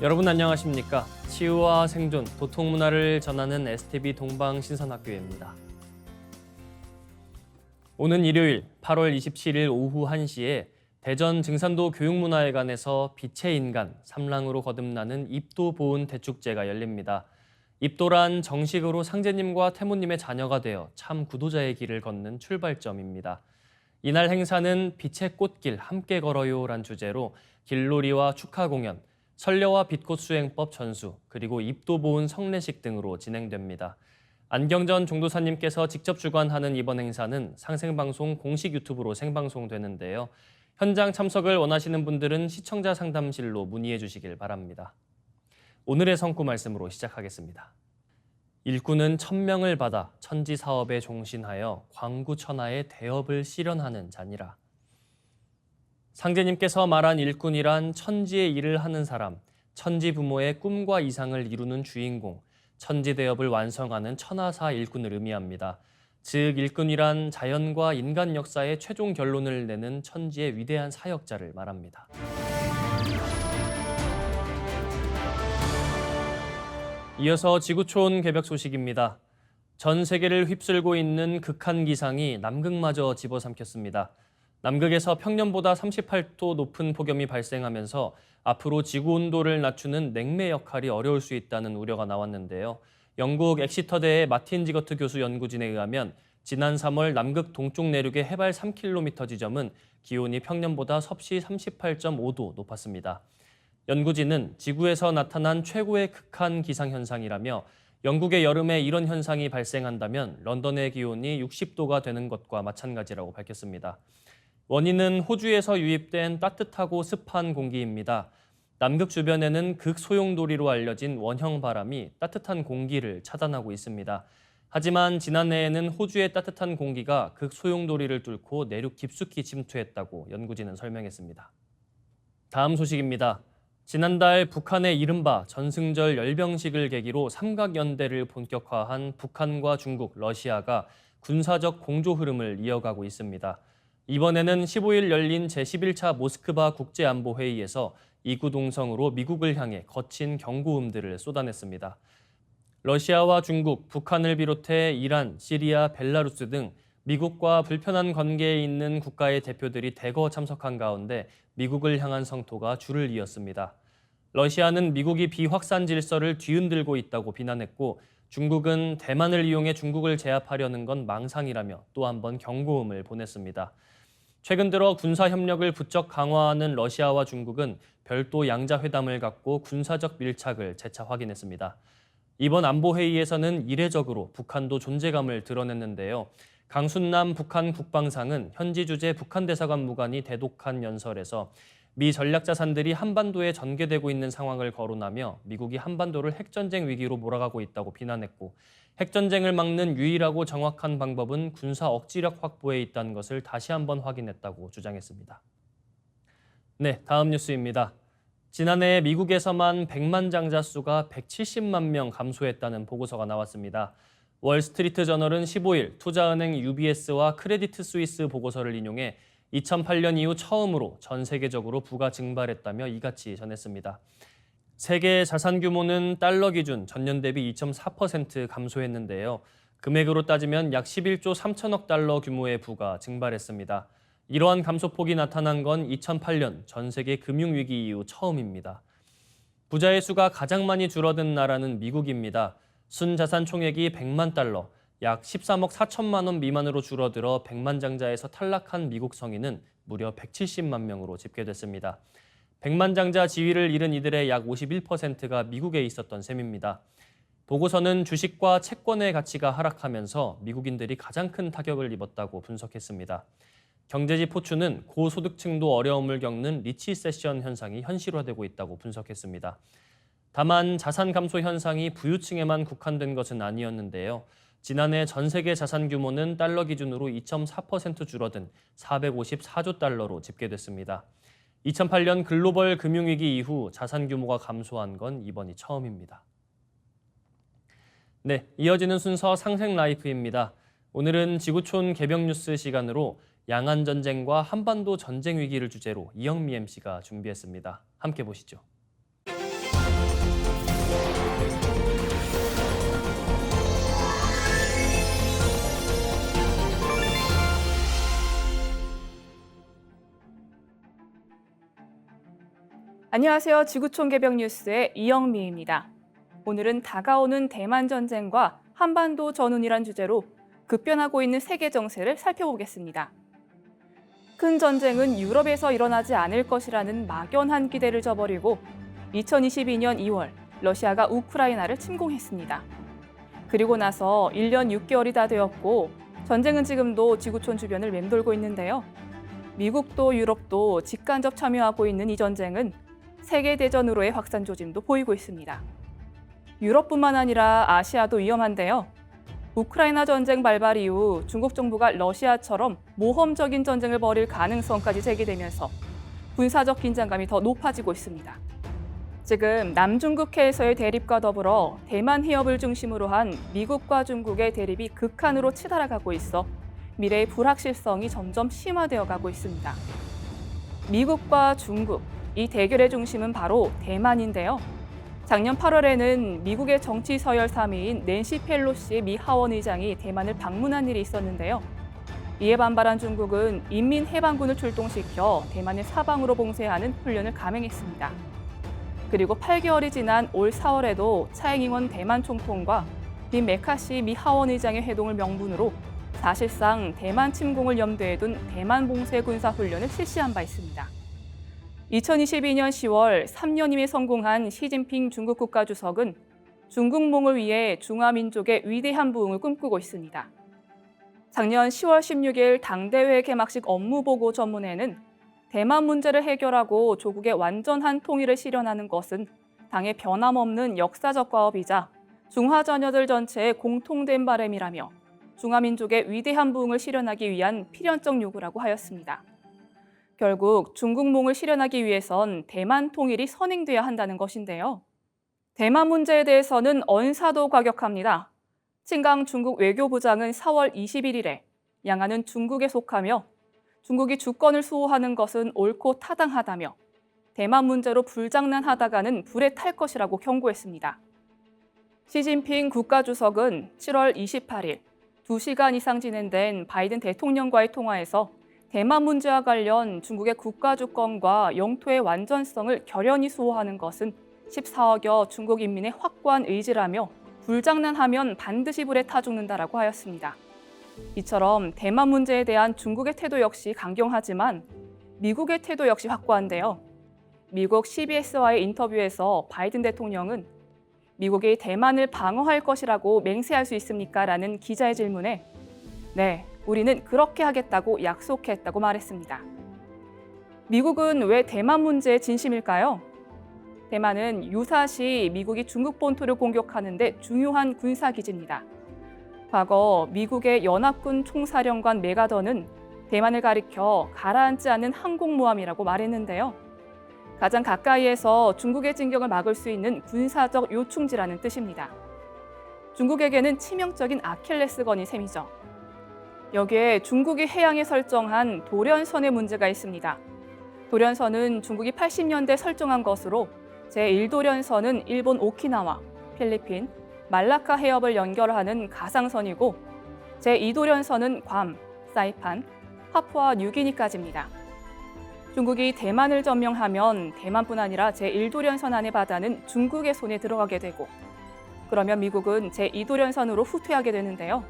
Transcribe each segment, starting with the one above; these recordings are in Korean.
여러분 안녕하십니까? 치유와 생존, 도통문화를 전하는 STB 동방신선학교입니다. 오는 일요일 8월 27일 오후 1시에 대전 증산도 교육문화회관에서 빛의 인간, 삼랑으로 거듭나는 입도보은 대축제가 열립니다. 입도란 정식으로 상제님과 태모님의 자녀가 되어 참 구도자의 길을 걷는 출발점입니다. 이날 행사는 빛의 꽃길 함께 걸어요란 주제로 길놀이와 축하 공연, 설려와 빛꽃 수행법 전수, 그리고 입도보은 성례식 등으로 진행됩니다. 안경전 종도사님께서 직접 주관하는 이번 행사는 상생방송 공식 유튜브로 생방송되는데요. 현장 참석을 원하시는 분들은 시청자 상담실로 문의해 주시길 바랍니다. 오늘의 성구 말씀으로 시작하겠습니다. 일꾼은 천명을 받아 천지 사업에 종신하여 광구 천하의 대업을 실현하는 자니라. 상제님께서 말한 일꾼이란 천지의 일을 하는 사람, 천지 부모의 꿈과 이상을 이루는 주인공, 천지 대업을 완성하는 천하사 일꾼을 의미합니다. 즉 일꾼이란 자연과 인간 역사의 최종 결론을 내는 천지의 위대한 사역자를 말합니다. 이어서 지구촌 개벽 소식입니다. 전 세계를 휩쓸고 있는 극한 기상이 남극마저 집어삼켰습니다. 남극에서 평년보다 38도 높은 폭염이 발생하면서 앞으로 지구 온도를 낮추는 냉매 역할이 어려울 수 있다는 우려가 나왔는데요. 영국 엑시터대의 마틴 지거트 교수 연구진에 의하면 지난 3월 남극 동쪽 내륙의 해발 3km 지점은 기온이 평년보다 섭씨 38.5도 높았습니다. 연구진은 지구에서 나타난 최고의 극한 기상현상이라며 영국의 여름에 이런 현상이 발생한다면 런던의 기온이 60도가 되는 것과 마찬가지라고 밝혔습니다. 원인은 호주에서 유입된 따뜻하고 습한 공기입니다. 남극 주변에는 극소용돌이로 알려진 원형 바람이 따뜻한 공기를 차단하고 있습니다. 하지만 지난해에는 호주의 따뜻한 공기가 극소용돌이를 뚫고 내륙 깊숙이 침투했다고 연구진은 설명했습니다. 다음 소식입니다. 지난달 북한의 이른바 전승절 열병식을 계기로 삼각연대를 본격화한 북한과 중국, 러시아가 군사적 공조 흐름을 이어가고 있습니다. 이번에는 15일 열린 제11차 모스크바 국제안보회의에서 이구 동성으로 미국을 향해 거친 경고음들을 쏟아냈습니다. 러시아와 중국, 북한을 비롯해 이란, 시리아, 벨라루스 등 미국과 불편한 관계에 있는 국가의 대표들이 대거 참석한 가운데 미국을 향한 성토가 줄을 이었습니다. 러시아는 미국이 비확산 질서를 뒤흔들고 있다고 비난했고 중국은 대만을 이용해 중국을 제압하려는 건 망상이라며 또 한 번 경고음을 보냈습니다. 최근 들어 군사협력을 부쩍 강화하는 러시아와 중국은 별도 양자회담을 갖고 군사적 밀착을 재차 확인했습니다. 이번 안보회의에서는 이례적으로 북한도 존재감을 드러냈는데요. 강순남 북한 국방상은 현지 주재 북한 대사관 무관이 대독한 연설에서 미 전략자산들이 한반도에 전개되고 있는 상황을 거론하며 미국이 한반도를 핵전쟁 위기로 몰아가고 있다고 비난했고 핵전쟁을 막는 유일하고 정확한 방법은 군사 억지력 확보에 있다는 것을 다시 한번 확인했다고 주장했습니다. 네, 다음 뉴스입니다. 지난해 미국에서만 100만 장자 수가 170만 명 감소했다는 보고서가 나왔습니다. 월스트리트 저널은 15일 투자은행 UBS와 크레디트 스위스 보고서를 인용해 2008년 이후 처음으로 전 세계적으로 부가 증발했다며 이같이 전했습니다. 세계 자산 규모는 달러 기준 전년 대비 2.4% 감소했는데요. 금액으로 따지면 약 11조 3천억 달러 규모의 부가 증발했습니다. 이러한 감소폭이 나타난 건 2008년 전 세계 금융위기 이후 처음입니다. 부자의 수가 가장 많이 줄어든 나라는 미국입니다. 순자산 총액이 100만 달러, 약 13억 4천만 원 미만으로 줄어들어 100만 장자에서 탈락한 미국 성인은 무려 170만 명으로 집계됐습니다. 100만 장자 지위를 잃은 이들의 약 51%가 미국에 있었던 셈입니다. 보고서는 주식과 채권의 가치가 하락하면서 미국인들이 가장 큰 타격을 입었다고 분석했습니다. 경제지 포추는 고소득층도 어려움을 겪는 리치세션 현상이 현실화되고 있다고 분석했습니다. 다만 자산 감소 현상이 부유층에만 국한된 것은 아니었는데요. 지난해 전 세계 자산 규모는 달러 기준으로 2.4% 줄어든 454조 달러로 집계됐습니다. 2008년 글로벌 금융위기 이후 자산 규모가 감소한 건 이번이 처음입니다. 네, 이어지는 순서 상생 라이프입니다. 오늘은 지구촌 개벽 뉴스 시간으로 양안 전쟁과 한반도 전쟁 위기를 주제로 이영미 MC가 준비했습니다. 함께 보시죠. 안녕하세요. 지구촌 개벽 뉴스의 이영미입니다. 오늘은 다가오는 대만 전쟁과 한반도 전운이란 주제로 급변하고 있는 세계 정세를 살펴보겠습니다. 큰 전쟁은 유럽에서 일어나지 않을 것이라는 막연한 기대를 저버리고 2022년 2월 러시아가 우크라이나를 침공했습니다. 그리고 나서 1년 6개월이 다 되었고 전쟁은 지금도 지구촌 주변을 맴돌고 있는데요. 미국도 유럽도 직간접 참여하고 있는 이 전쟁은 세계대전으로의 확산 조짐도 보이고 있습니다. 유럽뿐만 아니라 아시아도 위험한데요. 우크라이나 전쟁 발발 이후 중국 정부가 러시아처럼 모험적인 전쟁을 벌일 가능성까지 제기되면서 군사적 긴장감이 더 높아지고 있습니다. 지금 남중국해에서의 대립과 더불어 대만 해협을 중심으로 한 미국과 중국의 대립이 극한으로 치달아가고 있어 미래의 불확실성이 점점 심화되어 가고 있습니다. 미국과 중국, 이 대결의 중심은 바로 대만인데요. 작년 8월에는 미국의 정치 서열 3위인 낸시 펠로시의 미 하원 의장이 대만을 방문한 일이 있었는데요. 이에 반발한 중국은 인민해방군을 출동시켜 대만을 사방으로 봉쇄하는 훈련을 감행했습니다. 그리고 8개월이 지난 올 4월에도 차잉잉원 대만 총통과 빈 메카시 미 하원 의장의 회동을 명분으로 사실상 대만 침공을 염두에 둔 대만 봉쇄 군사 훈련을 실시한 바 있습니다. 2022년 10월 3년임에 성공한 시진핑 중국 국가주석은 중국몽을 위해 중화민족의 위대한 부흥을 꿈꾸고 있습니다. 작년 10월 16일 당대회 개막식 업무보고 전문회는 대만 문제를 해결하고 조국의 완전한 통일을 실현하는 것은 당의 변함없는 역사적 과업이자 중화 자녀들 전체의 공통된 바람이라며 중화민족의 위대한 부흥을 실현하기 위한 필연적 요구라고 하였습니다. 결국 중국몽을 실현하기 위해선 대만 통일이 선행돼야 한다는 것인데요. 대만 문제에 대해서는 언사도 과격합니다. 칭강 중국 외교부장은 4월 21일에 양안은 중국에 속하며 중국이 주권을 수호하는 것은 옳고 타당하다며 대만 문제로 불장난하다가는 불에 탈 것이라고 경고했습니다. 시진핑 국가주석은 7월 28일 2시간 이상 진행된 바이든 대통령과의 통화에서 대만 문제와 관련 중국의 국가 주권과 영토의 완전성을 결연히 수호하는 것은 14억여 중국 인민의 확고한 의지라며 불장난하면 반드시 불에 타 죽는다라고 하였습니다. 이처럼 대만 문제에 대한 중국의 태도 역시 강경하지만 미국의 태도 역시 확고한데요. 미국 CBS와의 인터뷰에서 바이든 대통령은 미국이 대만을 방어할 것이라고 맹세할 수 있습니까? 라는 기자의 질문에 네, 우리는 그렇게 하겠다고 약속했다고 말했습니다. 미국은 왜 대만 문제에 진심일까요? 대만은 유사시 미국이 중국 본토를 공격하는 데 중요한 군사기지입니다. 과거 미국의 연합군 총사령관 메가더는 대만을 가리켜 가라앉지 않는 항공모함이라고 말했는데요. 가장 가까이에서 중국의 진격을 막을 수 있는 군사적 요충지라는 뜻입니다. 중국에게는 치명적인 아킬레스건이 셈이죠. 여기에 중국이 해양에 설정한 도련선의 문제가 있습니다. 도련선은 중국이 80년대 설정한 것으로 제1도련선은 일본 오키나와, 필리핀, 말라카 해협을 연결하는 가상선이고 제2도련선은 괌, 사이판, 파푸아 뉴기니까지입니다. 중국이 대만을 점령하면 대만뿐 아니라 제1도련선 안의 바다는 중국의 손에 들어가게 되고 그러면 미국은 제2도련선으로 후퇴하게 되는데요.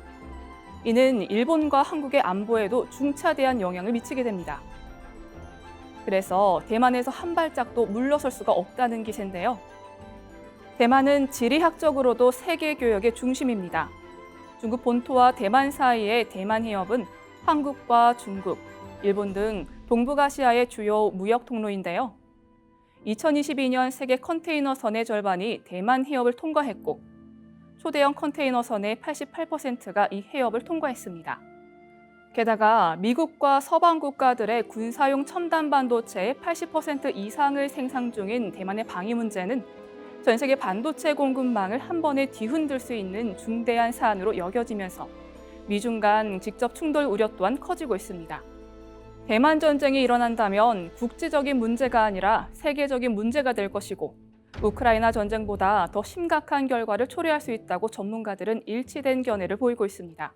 이는 일본과 한국의 안보에도 중차대한 영향을 미치게 됩니다. 그래서 대만에서 한 발짝도 물러설 수가 없다는 기세인데요. 대만은 지리학적으로도 세계 교역의 중심입니다. 중국 본토와 대만 사이의 대만 해협은 한국과 중국, 일본 등 동북아시아의 주요 무역 통로인데요. 2022년 세계 컨테이너선의 절반이 대만 해협을 통과했고 초대형 컨테이너선의 88%가 이 해협을 통과했습니다. 게다가 미국과 서방 국가들의 군사용 첨단 반도체의 80% 이상을 생산 중인 대만의 방위 문제는 전 세계 반도체 공급망을 한 번에 뒤흔들 수 있는 중대한 사안으로 여겨지면서 미중 간 직접 충돌 우려 또한 커지고 있습니다. 대만 전쟁이 일어난다면 국제적인 문제가 아니라 세계적인 문제가 될 것이고 우크라이나 전쟁보다 더 심각한 결과를 초래할 수 있다고 전문가들은 일치된 견해를 보이고 있습니다.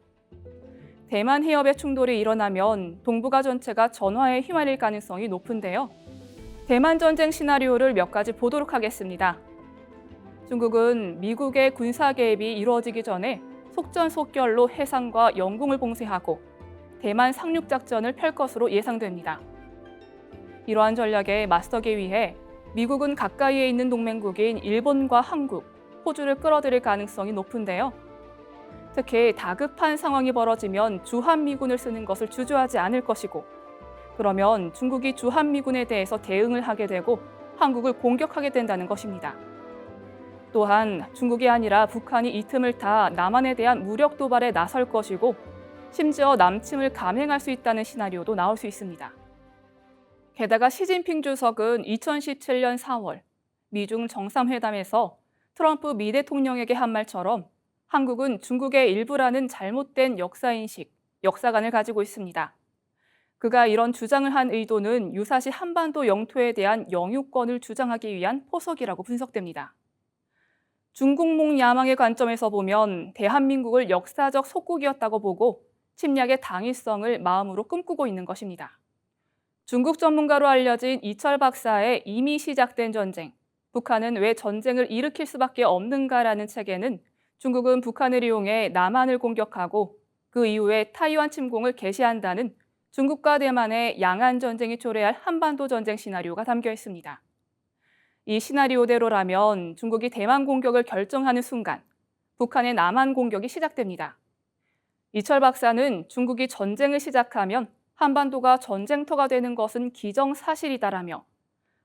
대만 해협의 충돌이 일어나면 동북아 전체가 전화에 휘말릴 가능성이 높은데요. 대만 전쟁 시나리오를 몇 가지 보도록 하겠습니다. 중국은 미국의 군사 개입이 이루어지기 전에 속전속결로 해상과 영공을 봉쇄하고 대만 상륙 작전을 펼 것으로 예상됩니다. 이러한 전략에 맞서기 위해 미국은 가까이에 있는 동맹국인 일본과 한국, 호주를 끌어들일 가능성이 높은데요. 특히 다급한 상황이 벌어지면 주한미군을 쓰는 것을 주저하지 않을 것이고, 그러면 중국이 주한미군에 대해서 대응을 하게 되고 한국을 공격하게 된다는 것입니다. 또한 중국이 아니라 북한이 이 틈을 타 남한에 대한 무력 도발에 나설 것이고, 심지어 남침을 감행할 수 있다는 시나리오도 나올 수 있습니다. 게다가 시진핑 주석은 2017년 4월 미중 정상회담에서 트럼프 미 대통령에게 한 말처럼 한국은 중국의 일부라는 잘못된 역사인식, 역사관을 가지고 있습니다. 그가 이런 주장을 한 의도는 유사시 한반도 영토에 대한 영유권을 주장하기 위한 포석이라고 분석됩니다. 중국몽 야망의 관점에서 보면 대한민국을 역사적 속국이었다고 보고 침략의 당위성을 마음으로 꿈꾸고 있는 것입니다. 중국 전문가로 알려진 이철 박사의 이미 시작된 전쟁, 북한은 왜 전쟁을 일으킬 수밖에 없는가라는 책에는 중국은 북한을 이용해 남한을 공격하고 그 이후에 타이완 침공을 개시한다는 중국과 대만의 양안 전쟁이 초래할 한반도 전쟁 시나리오가 담겨 있습니다. 이 시나리오대로라면 중국이 대만 공격을 결정하는 순간 북한의 남한 공격이 시작됩니다. 이철 박사는 중국이 전쟁을 시작하면 한반도가 전쟁터가 되는 것은 기정사실이다라며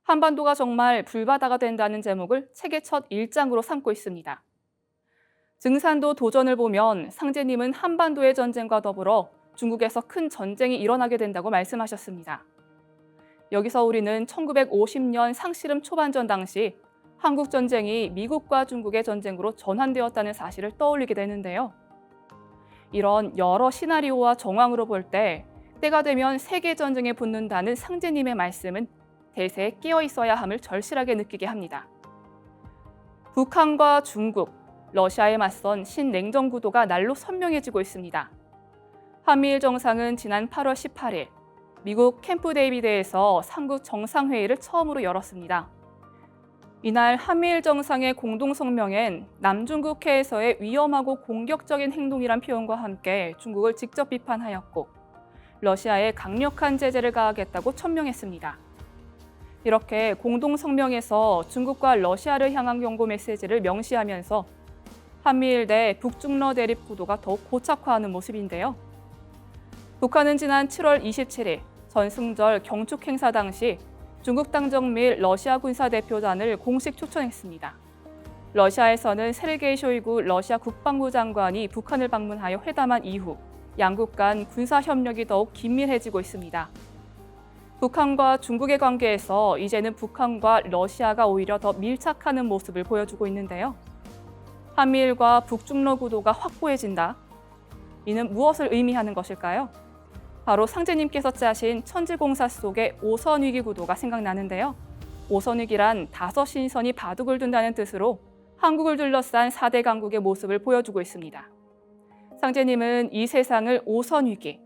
한반도가 정말 불바다가 된다는 제목을 책의 첫 1장으로 삼고 있습니다. 증산도 도전을 보면 상제님은 한반도의 전쟁과 더불어 중국에서 큰 전쟁이 일어나게 된다고 말씀하셨습니다. 여기서 우리는 1950년 상씨름 초반전 당시 한국 전쟁이 미국과 중국의 전쟁으로 전환되었다는 사실을 떠올리게 되는데요. 이런 여러 시나리오와 정황으로 볼 때 때가 되면 세계 전쟁에 붙는다는 상제님의 말씀은 대세에 끼어 있어야 함을 절실하게 느끼게 합니다. 북한과 중국, 러시아에 맞선 신냉전 구도가 날로 선명해지고 있습니다. 한미일 정상은 지난 8월 18일 미국 캠프 데이비드에서 삼국 정상회의를 처음으로 열었습니다. 이날 한미일 정상의 공동성명엔 남중국해에서의 위험하고 공격적인 행동이란 표현과 함께 중국을 직접 비판하였고 러시아에 강력한 제재를 가하겠다고 천명했습니다. 이렇게 공동성명에서 중국과 러시아를 향한 경고 메시지를 명시하면서 한미일 대 북중러 대립 구도가 더욱 고착화하는 모습인데요. 북한은 지난 7월 27일 전승절 경축 행사 당시 중국 당정 및 러시아 군사 대표단을 공식 초청했습니다. 러시아에서는 세르게이 쇼이구 러시아 국방부 장관이 북한을 방문하여 회담한 이후 양국 간 군사 협력이 더욱 긴밀해지고 있습니다. 북한과 중국의 관계에서 이제는 북한과 러시아가 오히려 더 밀착하는 모습을 보여주고 있는데요. 한미일과 북중러 구도가 확고해진다. 이는 무엇을 의미하는 것일까요? 바로 상제님께서 짜신 천지공사 속의 오선위기 구도가 생각나는데요. 오선위기란 5신선이 바둑을 둔다는 뜻으로 한국을 둘러싼 4대 강국의 모습을 보여주고 있습니다. 상제님은 이 세상을 오선위기,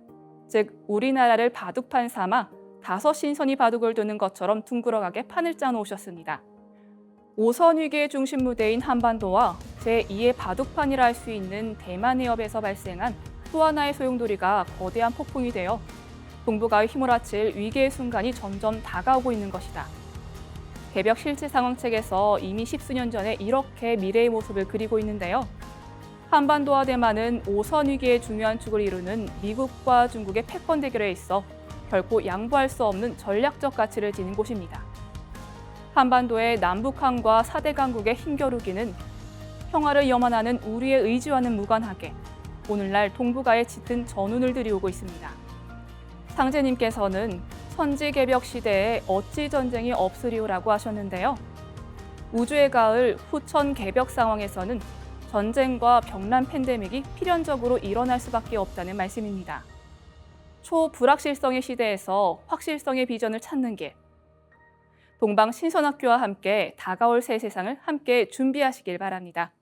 즉 우리나라를 바둑판 삼아 5신선이 바둑을 두는 것처럼 둥그러가게 판을 짜놓으셨습니다. 오선위기의 중심 무대인 한반도와 제2의 바둑판이라 할 수 있는 대만 해협에서 발생한 또 하나의 소용돌이가 거대한 폭풍이 되어 동북아의 힘을 합칠 위기의 순간이 점점 다가오고 있는 것이다. 개벽 실제 상황책에서 이미 10수년 전에 이렇게 미래의 모습을 그리고 있는데요. 한반도와 대만은 오선 위기의 중요한 축을 이루는 미국과 중국의 패권 대결에 있어 결코 양보할 수 없는 전략적 가치를 지닌 곳입니다. 한반도의 남북한과 4대 강국의 힘겨루기는 평화를 염원하는 우리의 의지와는 무관하게 오늘날 동북아에 짙은 전운을 들이오고 있습니다. 상제님께서는 선지개벽 시대에 어찌 전쟁이 없으리오라고 하셨는데요. 우주의 가을 후천 개벽 상황에서는 전쟁과 병란 팬데믹이 필연적으로 일어날 수밖에 없다는 말씀입니다. 초불확실성의 시대에서 확실성의 비전을 찾는 길. 동방 신선학교와 함께 다가올 새 세상을 함께 준비하시길 바랍니다.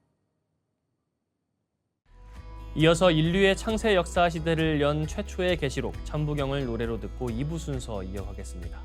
이어서 인류의 창세 역사 시대를 연 최초의 계시록 천부경을 노래로 듣고 2부 순서 이어가겠습니다.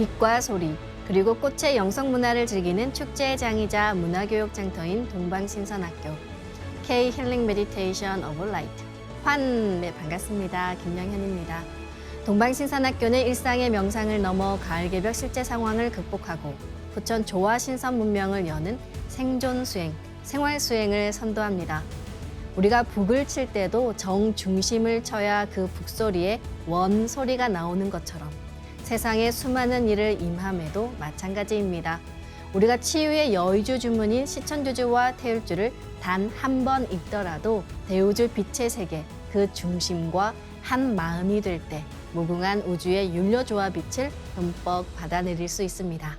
빛과 소리, 그리고 꽃의 영성 문화를 즐기는 축제의 장이자 문화교육 장터인 동방신선학교 K 힐링 메디테이션 오브 라이트 네, 반갑습니다. 김영현입니다. 동방신선학교는 일상의 명상을 넘어 가을 개벽 실제 상황을 극복하고 부천 조화 신선 문명을 여는 생존 수행, 생활 수행을 선도합니다. 우리가 북을 칠 때도 정 중심을 쳐야 그 북소리에 원 소리가 나오는 것처럼 세상에 수많은 일을 임함에도 마찬가지입니다. 우리가 치유의 여의주 주문인 시천주주와 태율주를 단 한 번 읽더라도 대우주 빛의 세계 그 중심과 한 마음이 될 때 무궁한 우주의 율려조화 빛을 흠뻑 받아내릴 수 있습니다.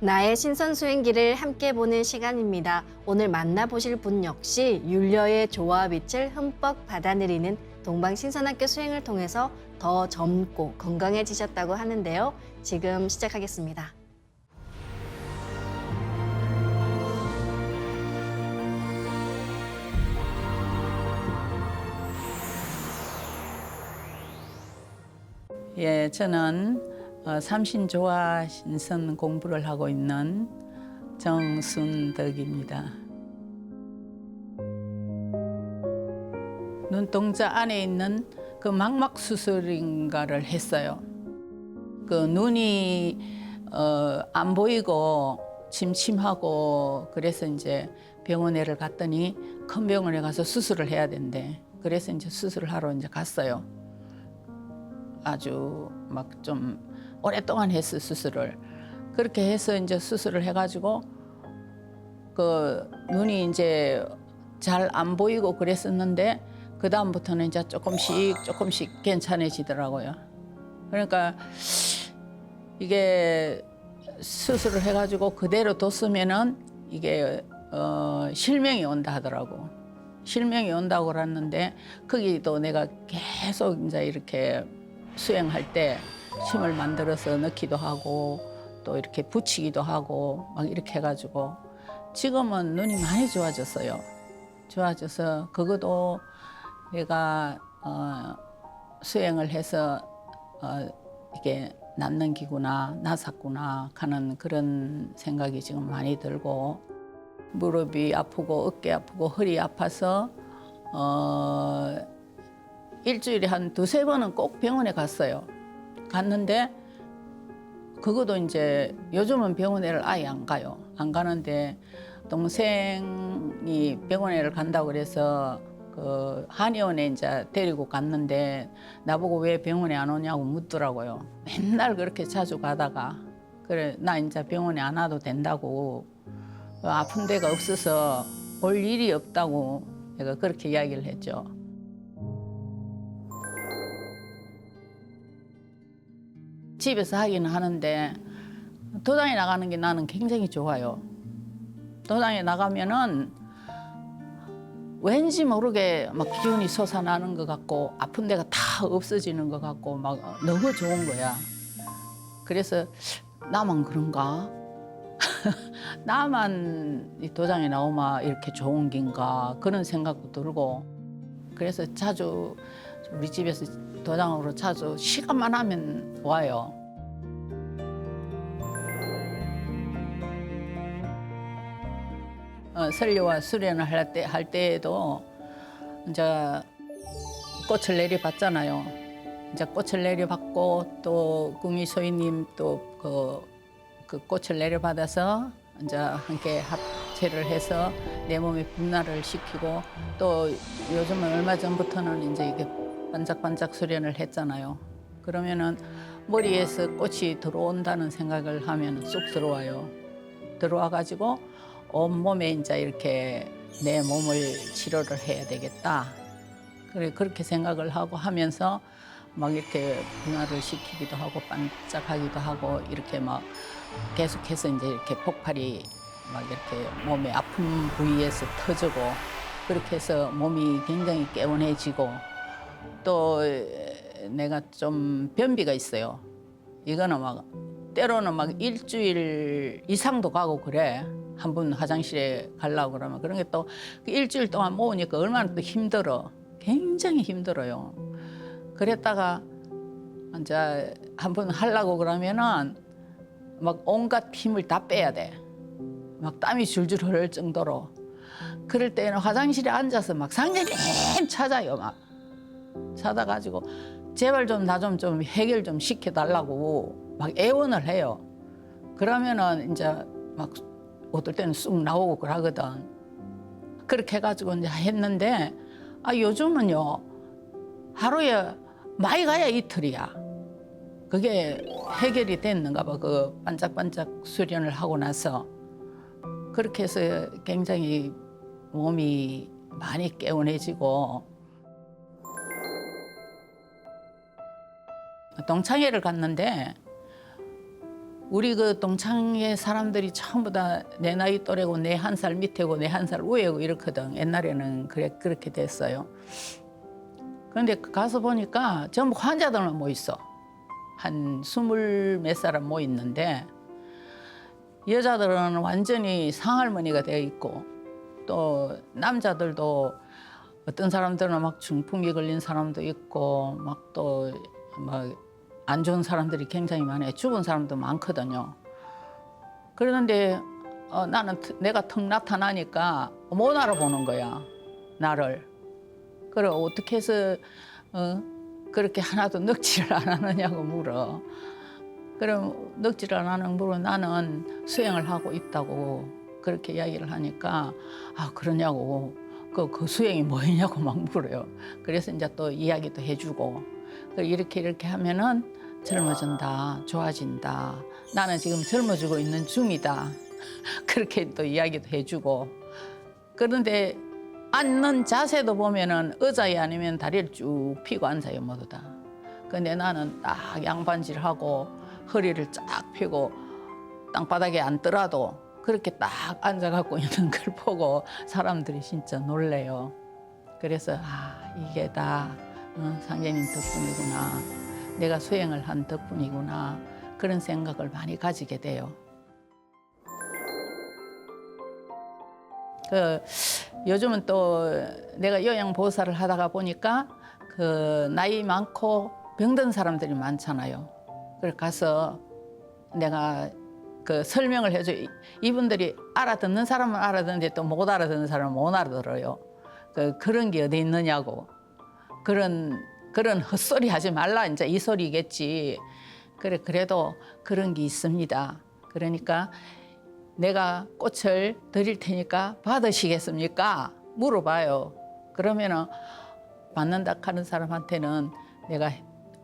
나의 신선 수행기를 함께 보는 시간입니다. 오늘 만나보실 분 역시 율려의 조화 빛을 흠뻑 받아내리는 동방신선학교 수행을 통해서 더 젊고 건강해지셨다고 하는데요. 지금 시작하겠습니다. 예, 저는 삼신조화 신선 공부를 하고 있는 정순덕입니다. 눈동자 안에 있는 그 망막 수술인가를 했어요. 그 눈이 안 보이고 침침하고 그래서 이제 병원에를 갔더니 큰 병원에 가서 수술을 해야 된대. 그래서 이제 수술을 하러 이제 갔어요. 아주 막 좀 오랫동안 했어 수술을. 그렇게 해서 이제 수술을 해가지고 그 눈이 이제 잘 안 보이고 그랬었는데 그 다음부터는 이제 조금씩 괜찮아지더라고요. 그러니까 이게 수술을 해가지고 그대로 뒀으면은 이게 실명이 온다 하더라고. 실명이 온다고 그랬는데 거기도 내가 계속 이제 이렇게 수행할 때 침을 만들어서 넣기도 하고 또 이렇게 붙이기도 하고 막 이렇게 해가지고 지금은 눈이 많이 좋아졌어요. 좋아져서 그것도 내가 수행을 해서 이게 낫는 기구나 낫았구나 하는 그런 생각이 지금 많이 들고 무릎이 아프고 어깨 아프고 허리 아파서 일주일에 한 두세 번은 꼭 병원에 갔어요. 갔는데 그것도 이제 요즘은 병원에를 아예 안 가요. 안 가는데 동생이 병원에를 간다고 그래서 그 한의원에 이제 데리고 갔는데 나보고 왜 병원에 안 오냐고 묻더라고요. 맨날 그렇게 자주 가다가 그래 나 이제 병원에 안 와도 된다고 아픈 데가 없어서 올 일이 없다고 내가 그렇게 이야기를 했죠. 집에서 하기는 하는데 도당에 나가는 게 나는 굉장히 좋아요. 도당에 나가면은 왠지 모르게 막 기운이 솟아나는 것 같고 아픈 데가 다 없어지는 것 같고 막 너무 좋은 거야. 그래서 나만 그런가? 나만 이 도장에 나오면 이렇게 좋은 긴가 그런 생각도 들고 그래서 자주 우리 집에서 도장으로 자주 시간만 하면 와요. 설료와 수련을 할 때에도 이제 꽃을 내려봤잖아요. 이제 꽃을 내려받고 또 구미소희님 또 그 꽃을 내려받아서 이제 함께 합체를 해서 내 몸에 분할을 시키고 또 요즘은 얼마 전부터는 이제 이게 반짝반짝 수련을 했잖아요. 그러면은 머리에서 꽃이 들어온다는 생각을 하면 쑥 들어와요. 들어와 가지고 온 몸에 이제 이렇게 내 몸을 치료를 해야 되겠다. 그래 그렇게 생각을 하고 하면서 막 이렇게 분할을 시키기도 하고 반짝하기도 하고 이렇게 막 계속해서 이제 이렇게 폭발이 막 이렇게 몸의 아픈 부위에서 터지고 그렇게 해서 몸이 굉장히 개운해지고 또 내가 좀 변비가 있어요. 이거는 막 때로는 막 일주일 이상도 가고 그래. 한 번 화장실에 가려고 그러면 그런 게 또 일주일 동안 모으니까 얼마나 또 힘들어. 굉장히 힘들어요. 그랬다가 이제 한 번 하려고 그러면은 막 온갖 힘을 다 빼야 돼. 막 땀이 줄줄 흐를 정도로. 그럴 때는 화장실에 앉아서 막 상제님 찾아요. 막 찾아가지고 제발 좀 나 좀 해결 좀 시켜달라고 막 애원을 해요. 그러면은 이제 막 어떨 때는 쑥 나오고 그러거든. 그렇게 해가지고 이제 했는데 요즘은요 하루에 많이 가야 이틀이야. 그게 해결이 됐는가 봐. 그 반짝반짝 수련을 하고 나서 그렇게 해서 굉장히 몸이 많이 개운해지고 동창회를 갔는데 우리 그 동창회 사람들이 전부 다 내 나이 또래고 내 한 살 밑에고 내 한 살 위에고 이렇거든. 옛날에는 그렇게 됐어요. 그런데 가서 보니까 전부 환자들만 모여 있어. 한 20몇 사람 모여 있는데 여자들은 완전히 상할머니가 되어 있고 또 남자들도 어떤 사람들은 막 중풍이 걸린 사람도 있고 막 또 막 안 좋은 사람들이 굉장히 많아요. 죽은 사람도 많거든요. 그러는데 나는 내가 턱 나타나니까 못 알아보는 거야, 나를. 그래 어떻게 해서 그렇게 하나도 늙지를 안 하느냐고 물어. 그럼 늙지를 안 하는 물어 나는 수행을 하고 있다고 그렇게 이야기를 하니까 그러냐고 그 수행이 뭐냐고 막 물어요. 그래서 이제 또 이야기도 해주고 이렇게 하면은 젊어진다, 좋아진다. 나는 지금 젊어지고 있는 중이다. 그렇게 또 이야기도 해주고. 그런데 앉는 자세도 보면은 의자에 아니면 다리를 쭉 펴고 앉아요, 모두 다. 근데 나는 딱 양반질을 하고 허리를 쫙 펴고 땅바닥에 앉더라도 그렇게 딱 앉아갖고 있는 걸 보고 사람들이 진짜 놀래요. 그래서 이게 다 상제님 덕분이구나. 내가 수행을 한 덕분이구나. 그런 생각을 많이 가지게 돼요. 요즘은 또 내가 요양보호사를 하다가 보니까 나이 많고 병든 사람들이 많잖아요. 그래서 가서 내가 설명을 해줘. 이분들이 알아듣는 사람은 알아듣는데 또 못 알아듣는 사람은 못 알아들어요. 그런 게 어디 있느냐고. 그런 헛소리 하지 말라 이제 이 소리겠지. 그래도 그런 게 있습니다. 그러니까 내가 꽃을 드릴 테니까 받으시겠습니까? 물어봐요. 그러면은 받는다 하는 사람한테는 내가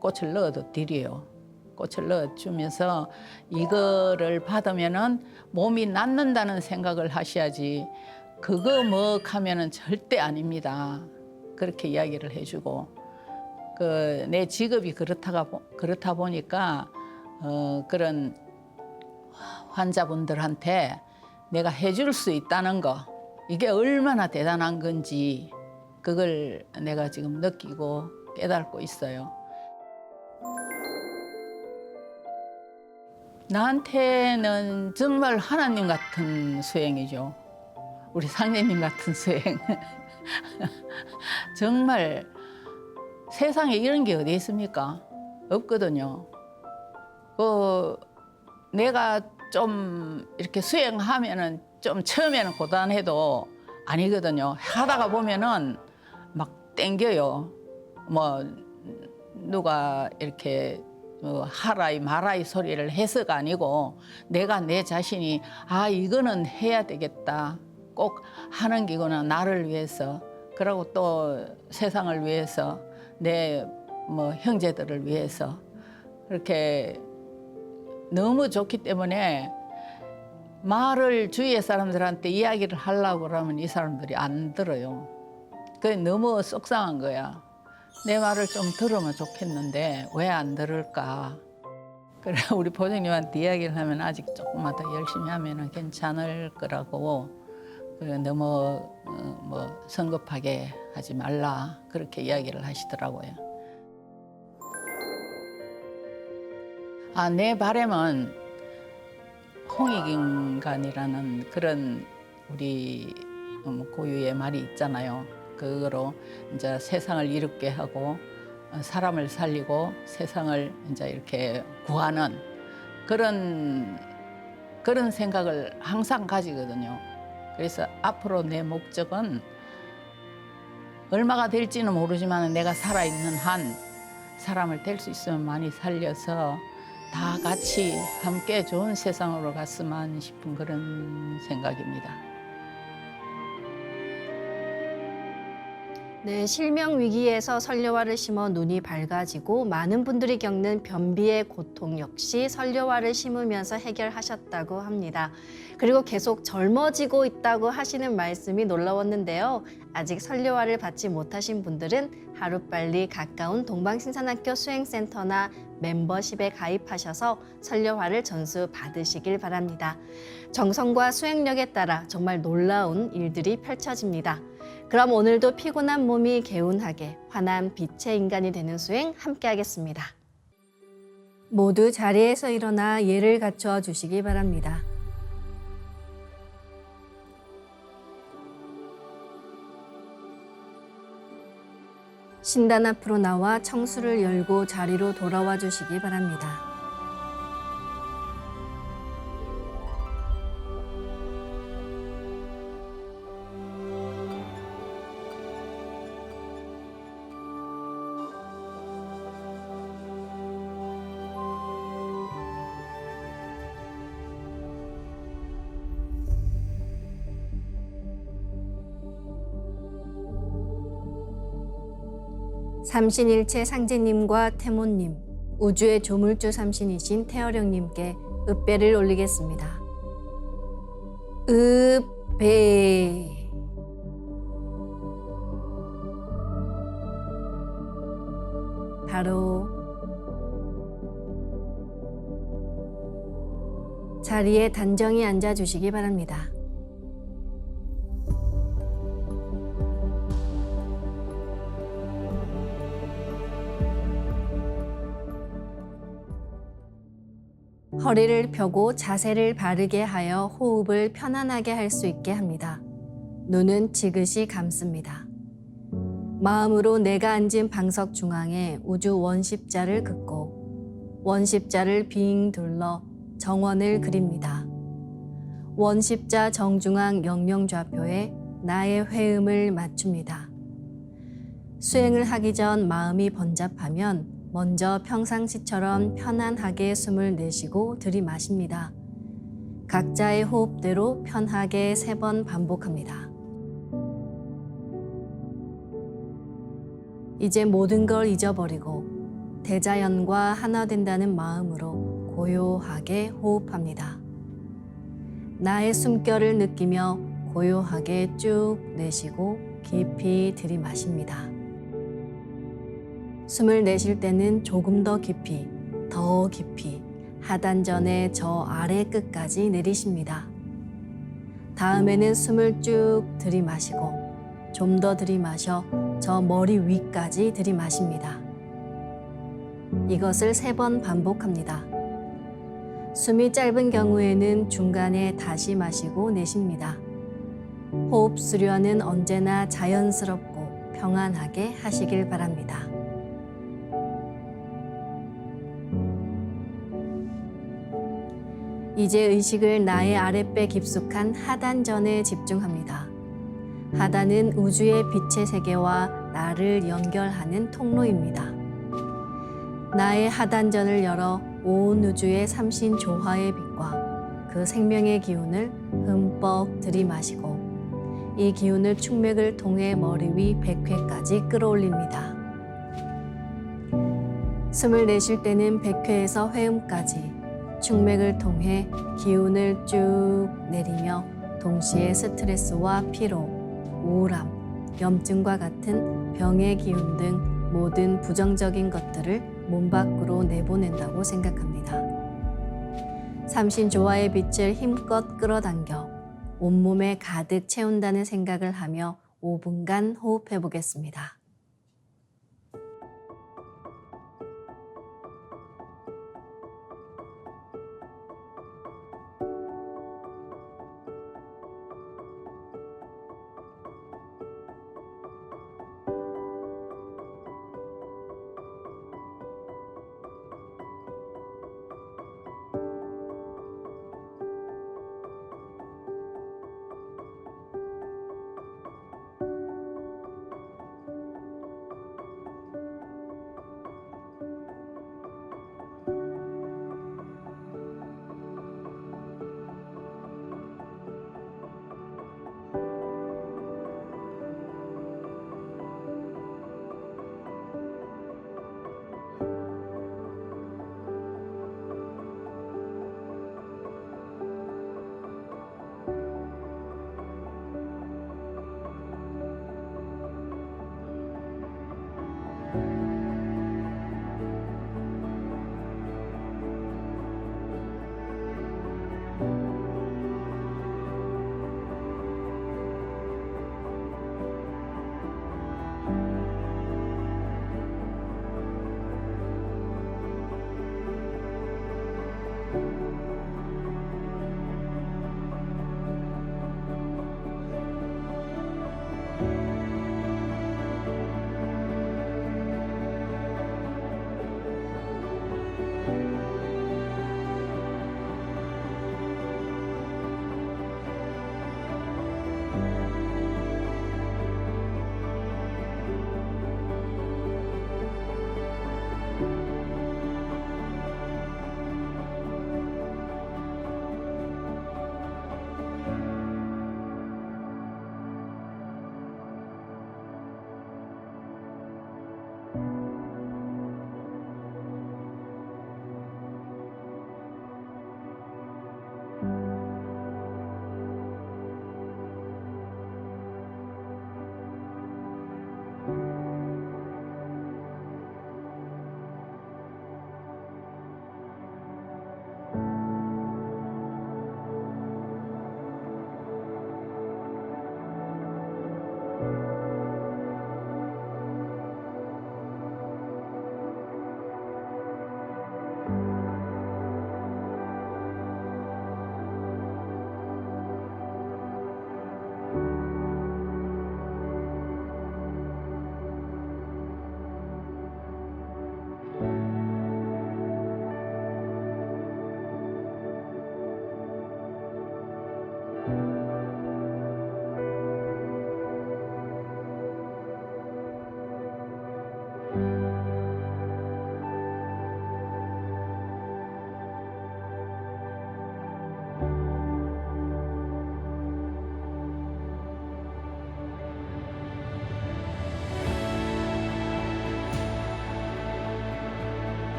꽃을 넣어도 드려요. 꽃을 넣어주면서 이거를 받으면은 몸이 낫는다는 생각을 하셔야지 그거 뭐 하면은 절대 아닙니다. 그렇게 이야기를 해주고 내 직업이 그렇다 보니까 그런 환자분들한테 내가 해줄 수 있다는 거 이게 얼마나 대단한 건지 그걸 내가 지금 느끼고 깨닫고 있어요. 나한테는 정말 하나님 같은 수행이죠. 우리 상제님 같은 수행. 정말 세상에 이런 게 어디 있습니까? 없거든요. 내가 좀 이렇게 수행하면은 좀 처음에는 고단해도 아니거든요. 하다가 보면은 막 땡겨요. 뭐 누가 이렇게 하라이 마라이 소리를 해서가 아니고 내가 내 자신이 이거는 해야 되겠다. 꼭 하는 기구나 나를 위해서 그리고 또 세상을 위해서 내 형제들을 위해서 그렇게 너무 좋기 때문에 말을 주위의 사람들한테 이야기를 하려고 그러면 이 사람들이 안 들어요. 그게 너무 속상한 거야. 내 말을 좀 들으면 좋겠는데 왜 안 들을까? 그래 우리 보정님한테 이야기를 하면 아직 조금만 더 열심히 하면 괜찮을 거라고 그래 너무 성급하게 하지 말라 그렇게 이야기를 하시더라고요. 내 바람은 홍익인간이라는 그런 우리 고유의 말이 있잖아요. 그거로 이제 세상을 이롭게 하고 사람을 살리고 세상을 이제 이렇게 구하는 그런 생각을 항상 가지거든요. 그래서 앞으로 내 목적은 얼마가 될지는 모르지만 내가 살아있는 한 사람을 될 수 있으면 많이 살려서 다 같이 함께 좋은 세상으로 갔으면 싶은 그런 생각입니다. 네, 실명 위기에서 설료화를 심어 눈이 밝아지고 많은 분들이 겪는 변비의 고통 역시 설료화를 심으면서 해결하셨다고 합니다. 그리고 계속 젊어지고 있다고 하시는 말씀이 놀라웠는데요. 아직 설료화를 받지 못하신 분들은 하루빨리 가까운 동방신선학교 수행센터나 멤버십에 가입하셔서 설료화를 전수 받으시길 바랍니다. 정성과 수행력에 따라 정말 놀라운 일들이 펼쳐집니다. 그럼 오늘도 피곤한 몸이 개운하게 환한 빛의 인간이 되는 수행 함께 하겠습니다. 모두 자리에서 일어나 예를 갖춰 주시기 바랍니다. 신단 앞으로 나와 청수를 열고 자리로 돌아와 주시기 바랍니다. 삼신일체 상제님과 태모님, 우주의 조물주 삼신이신 태어령님께 읍배를 올리겠습니다. 읍배. 바로 자리에 단정히 앉아주시기 바랍니다. 허리를 펴고 자세를 바르게 하여 호흡을 편안하게 할 수 있게 합니다. 눈은 지그시 감습니다. 마음으로 내가 앉은 방석 중앙에 우주 원십자를 긋고 원십자를 빙 둘러 정원을 그립니다. 원십자 정중앙 영영좌표에 나의 회음을 맞춥니다. 수행을 하기 전 마음이 번잡하면 먼저 평상시처럼 편안하게 숨을 내쉬고 들이마십니다. 각자의 호흡대로 편하게 3번 반복합니다. 이제 모든 걸 잊어버리고 대자연과 하나 된다는 마음으로 고요하게 호흡합니다. 나의 숨결을 느끼며 고요하게 쭉 내쉬고 깊이 들이마십니다. 숨을 내쉴 때는 조금 더 깊이 하단전의 저 아래 끝까지 내리십니다. 다음에는 숨을 쭉 들이마시고 좀 더 들이마셔 저 머리 위까지 들이마십니다. 이것을 3번 반복합니다. 숨이 짧은 경우에는 중간에 다시 마시고 내쉽니다. 호흡 수련은 언제나 자연스럽고 평안하게 하시길 바랍니다. 이제 의식을 나의 아랫배 깊숙한 하단전에 집중합니다. 하단은 우주의 빛의 세계와 나를 연결하는 통로입니다. 나의 하단전을 열어 온 우주의 삼신 조화의 빛과 그 생명의 기운을 흠뻑 들이마시고 이 기운을 충맥을 통해 머리 위 백회까지 끌어올립니다. 숨을 내쉴 때는 백회에서 회음까지 충맥을 통해 기운을 쭉 내리며 동시에 스트레스와 피로, 우울함, 염증과 같은 병의 기운 등 모든 부정적인 것들을 몸 밖으로 내보낸다고 생각합니다. 삼신조화의 빛을 힘껏 끌어당겨 온몸에 가득 채운다는 생각을 하며 5분간 호흡해 보겠습니다.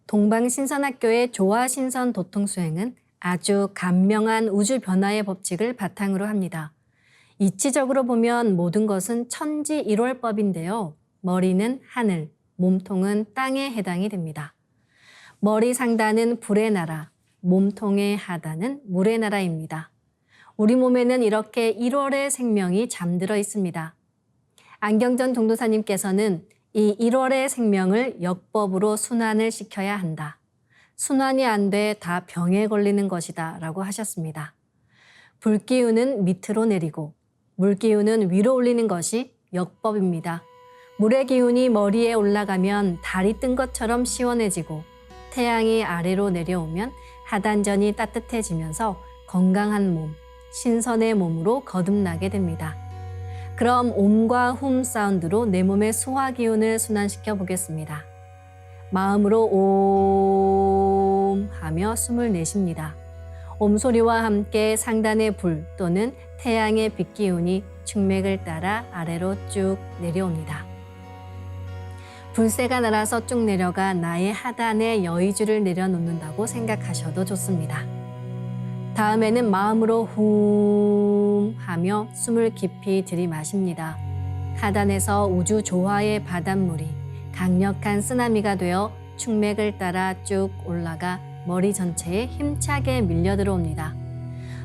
동방신선학교의 조화신선 도통수행은 아주 간명한 우주 변화의 법칙을 바탕으로 합니다. 이치적으로 보면 모든 것은 천지일월법인데요. 머리는 하늘, 몸통은 땅에 해당이 됩니다. 머리 상단은 불의 나라, 몸통의 하단은 물의 나라입니다. 우리 몸에는 이렇게 1월의 생명이 잠들어 있습니다. 안경전 동도사님께서는 이 1월의 생명을 역법으로 순환을 시켜야 한다. 순환이 안 돼 다 병에 걸리는 것이다 라고 하셨습니다. 불기운은 밑으로 내리고 물기운은 위로 올리는 것이 역법입니다. 물의 기운이 머리에 올라가면 달이 뜬 것처럼 시원해지고 태양이 아래로 내려오면 하단전이 따뜻해지면서 건강한 몸, 신선의 몸으로 거듭나게 됩니다. 그럼 옴과 훔 사운드로 내 몸의 소화 기운을 순환시켜 보겠습니다. 마음으로 옴 하며 숨을 내쉽니다. 옴 소리와 함께 상단의 불 또는 태양의 빛 기운이 충맥을 따라 아래로 쭉 내려옵니다. 불새가 날아서 쭉 내려가 나의 하단에 여의주를 내려놓는다고 생각하셔도 좋습니다. 다음에는 마음으로 훔 하며 숨을 깊이 들이마십니다. 하단에서 우주 조화의 바닷물이 강력한 쓰나미가 되어 충맥을 따라 쭉 올라가 머리 전체에 힘차게 밀려 들어옵니다.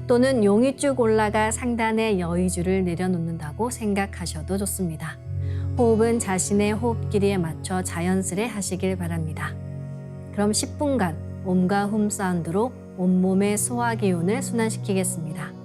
또는 용이 쭉 올라가 상단에 여의주를 내려놓는다고 생각하셔도 좋습니다. 호흡은 자신의 호흡 길이에 맞춰 자연스레 하시길 바랍니다. 그럼 10분간 옴과 훔 사운드로 온몸의 소화 기운을 순환시키겠습니다.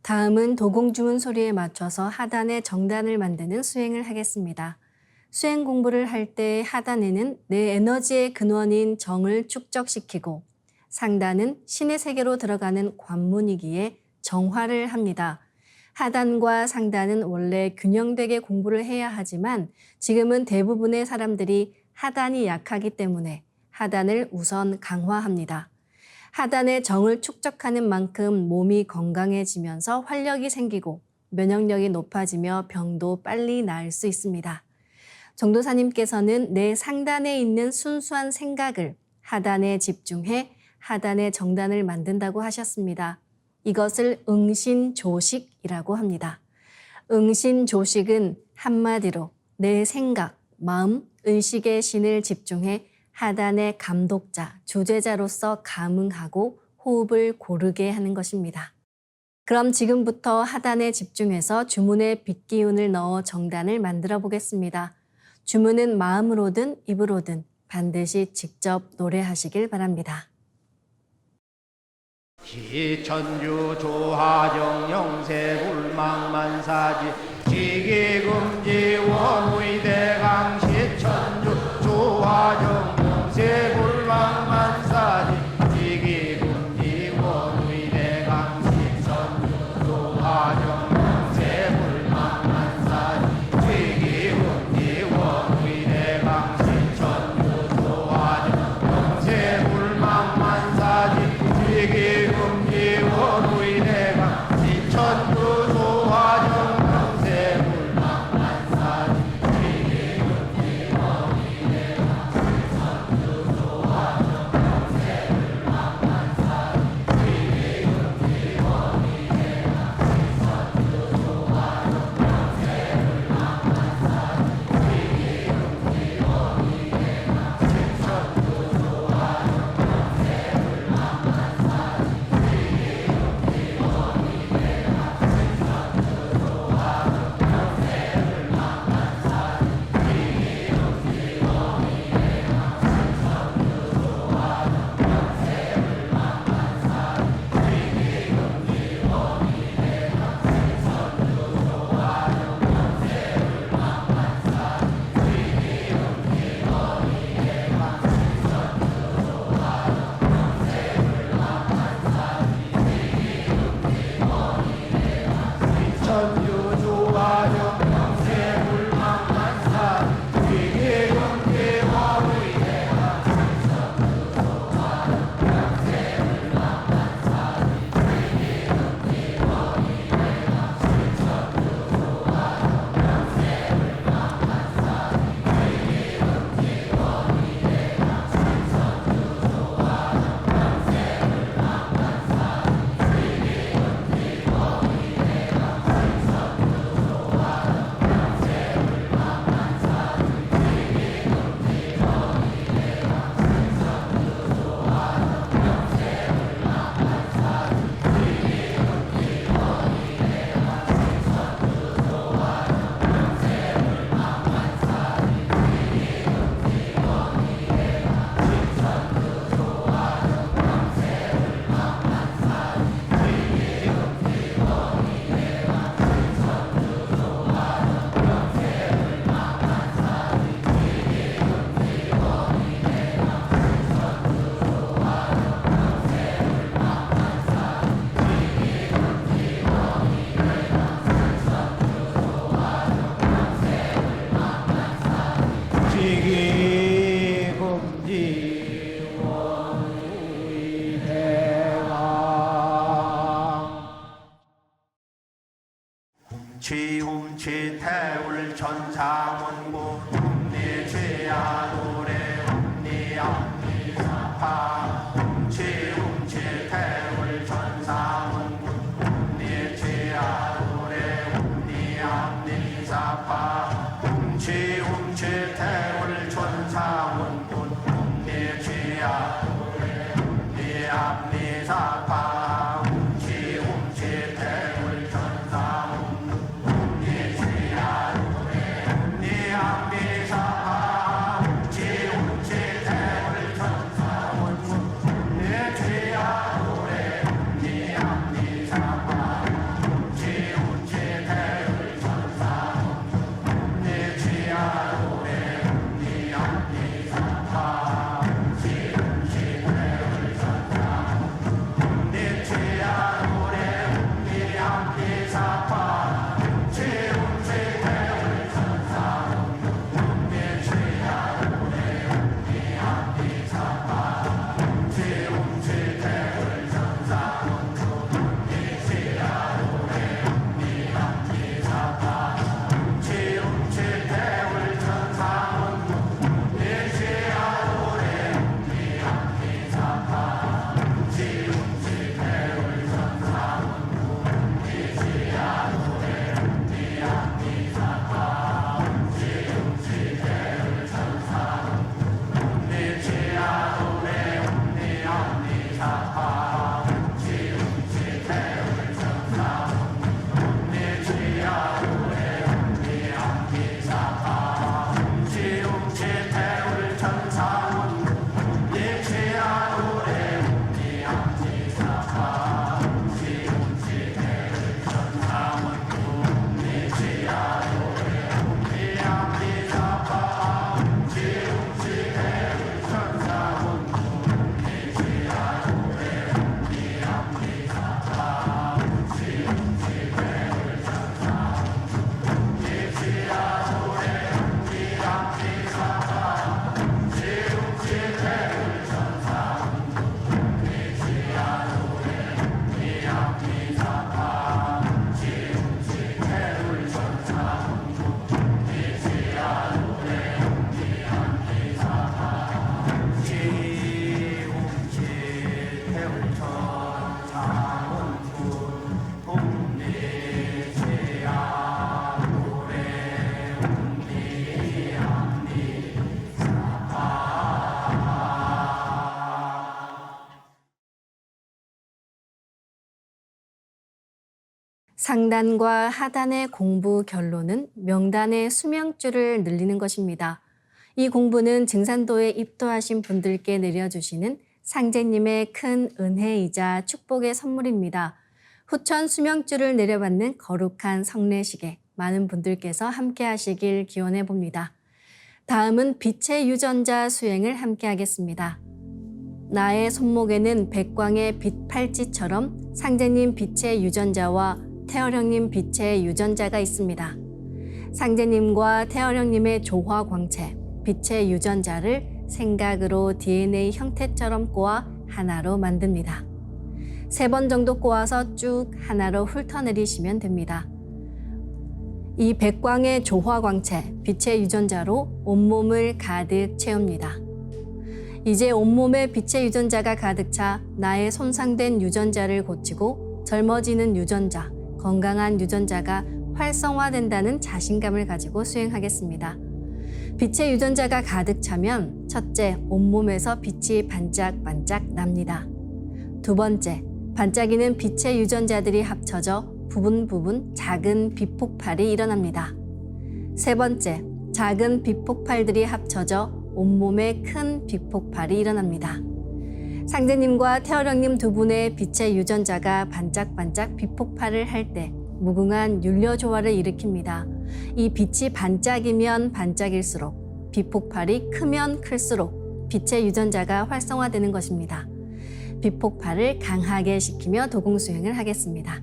다음은 도공주문 소리에 맞춰서 하단의 정단을 만드는 수행을 하겠습니다. 수행 공부를 할 때 하단에는 내 에너지의 근원인 정을 축적시키고 상단은 신의 세계로 들어가는 관문이기에 정화를 합니다. 하단과 상단은 원래 균형되게 공부를 해야 하지만 지금은 대부분의 사람들이 하단이 약하기 때문에 하단을 우선 강화합니다. 하단의 정을 축적하는 만큼 몸이 건강해지면서 활력이 생기고 면역력이 높아지며 병도 빨리 나을 수 있습니다. 정도사님께서는 내 상단에 있는 순수한 생각을 하단에 집중해 하단의 정단을 만든다고 하셨습니다. 이것을 응신조식이라고 합니다. 응신조식은 한마디로 내 생각, 마음, 의식의 신을 집중해 하단의 감독자, 주제자로서 감응하고 호흡을 고르게 하는 것입니다. 그럼 지금부터 하단에 집중해서 주문에 빛기운을 넣어 정단을 만들어 보겠습니다. 주문은 마음으로든 입으로든 반드시 직접 노래하시길 바랍니다. 시천주 조하정 영세 불망만사지 지기금지 원의대강 시천주 조하정 영세 불망만사지 지기금지 원의대강 시천주 조하정 영세 불망만사지 지기금지 원의대강 시천주 조하정 영세 불망만사지 지기금지 원의대강 시천주 조하정 영세 불망만사지 지기금지 원의대강 시천주 조하정 영세 불망만사지 지기금지 원의대강 시천주 조하정 영세 불망만사지 지기금지 원의대강 시천주 조하정 영세 천주 조하정 영세 불망만사지 지기금지 원의대강 시천주 조하정 영세 불망만사지 지기금지 원의대강 시천주 조하정 영세 불망만사지 지기금지 원의대강 시천주 조하정 영세 불망만사지 지기금지 원의대강 지기금지 원의대강 훔치 태울 천상원고 훔니 죄야 노래 훔니 앞니 사파 훔치 태울 천상원고 훔니 죄야 노래 훔니 앞니 사파 훔치 태울 천상원고 훔니 죄야 노래 훔니 앞니 사파 훔치 태울 천상원고 훔니 죄야 노래 훔니 앞니 사파 훔치 태울 천상원고 상단과 하단의 공부 결론은 명단의 수명줄을 늘리는 것입니다. 이 공부는 증산도에 입도하신 분들께 내려주시는 상제님의 큰 은혜이자 축복의 선물입니다. 후천 수명줄을 내려받는 거룩한 성례식에 많은 분들께서 함께 하시길 기원해 봅니다. 다음은 빛의 유전자 수행을 함께 하겠습니다. 나의 손목에는 백광의 빛 팔찌처럼 상제님 빛의 유전자와 태어령님 빛의 유전자가 있습니다. 상제님과 태어령님의 조화광채, 빛의 유전자를 생각으로 DNA 형태처럼 꼬아 하나로 만듭니다. 3번 정도 꼬아서 쭉 하나로 훑어내리시면 됩니다. 이 백광의 조화광채, 빛의 유전자로 온몸을 가득 채웁니다. 이제 온몸에 빛의 유전자가 가득 차 나의 손상된 유전자를 고치고 젊어지는 유전자, 건강한 유전자가 활성화된다는 자신감을 가지고 수행하겠습니다. 빛의 유전자가 가득 차면 첫째, 온몸에서 빛이 반짝반짝 납니다. 두 번째, 반짝이는 빛의 유전자들이 합쳐져 부분 작은 빛폭발이 일어납니다. 세 번째, 작은 빛폭발들이 합쳐져 온몸에 큰 빛폭발이 일어납니다. 상제님과 태어령님 두 분의 빛의 유전자가 반짝반짝 빛폭발을 할 때 무궁한 율려조화를 일으킵니다. 이 빛이 반짝이면 반짝일수록 빛폭발이 크면 클수록 빛의 유전자가 활성화되는 것입니다. 빛폭발을 강하게 시키며 도공수행을 하겠습니다.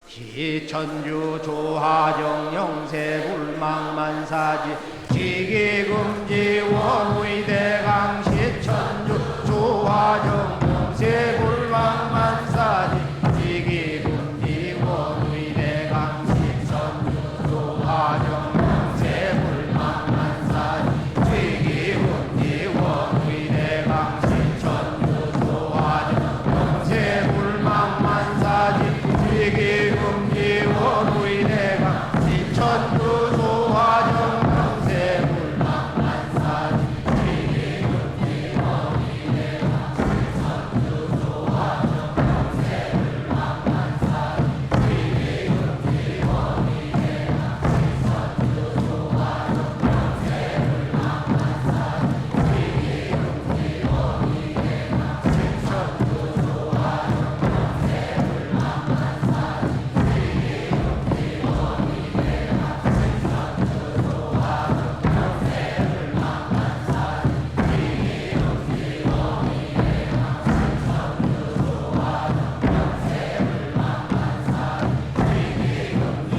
기천주 조하정 영세불망만사지 지기금지 원의대강 시천주 조하정 영세불망만사지 지기금지 원의대강 시천주 조하정 영세불망만사지 지기금지 원의대강 시천주 조하정 영세불망만사지 지기금지 원의대강 시천주 조하정 영세불망만사지 지기금지 원의대강 시천주 조하정 영세불망만사지 지기금지 원의대강 시천주 조하정 영세불망만사지 지기금지 원의대강 시천주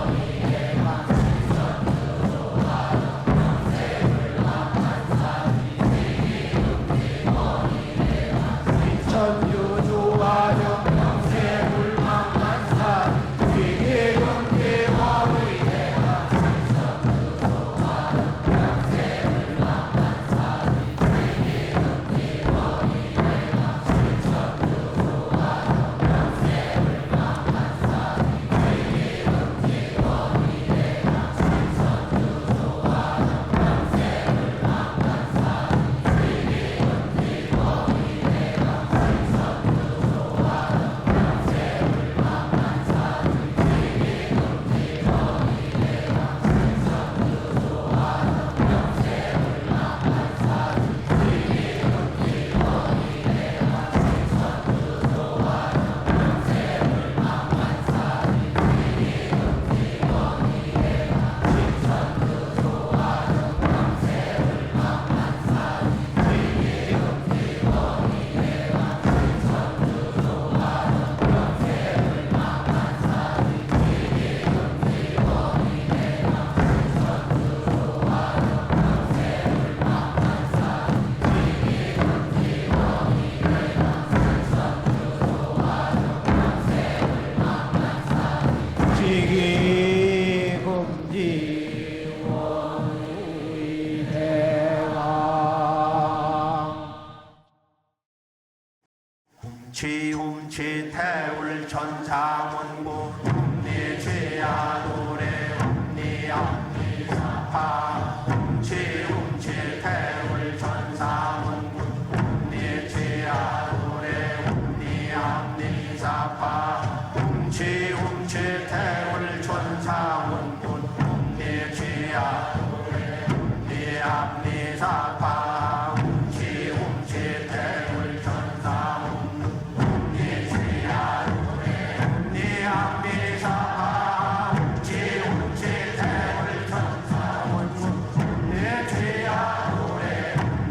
조하정 천주 조하정 영세불망만사지 지기금지 원의대강 지기금지 원의대강 지움치 태울 전사문고 내 죄야 노래 내 앞니사파 훔치 태울 천사문군 내 죄야 내 앞니사파 훔치 태울 천사문군 내 죄야 내 앞니사파 훔치 태울 천사문군 내 죄야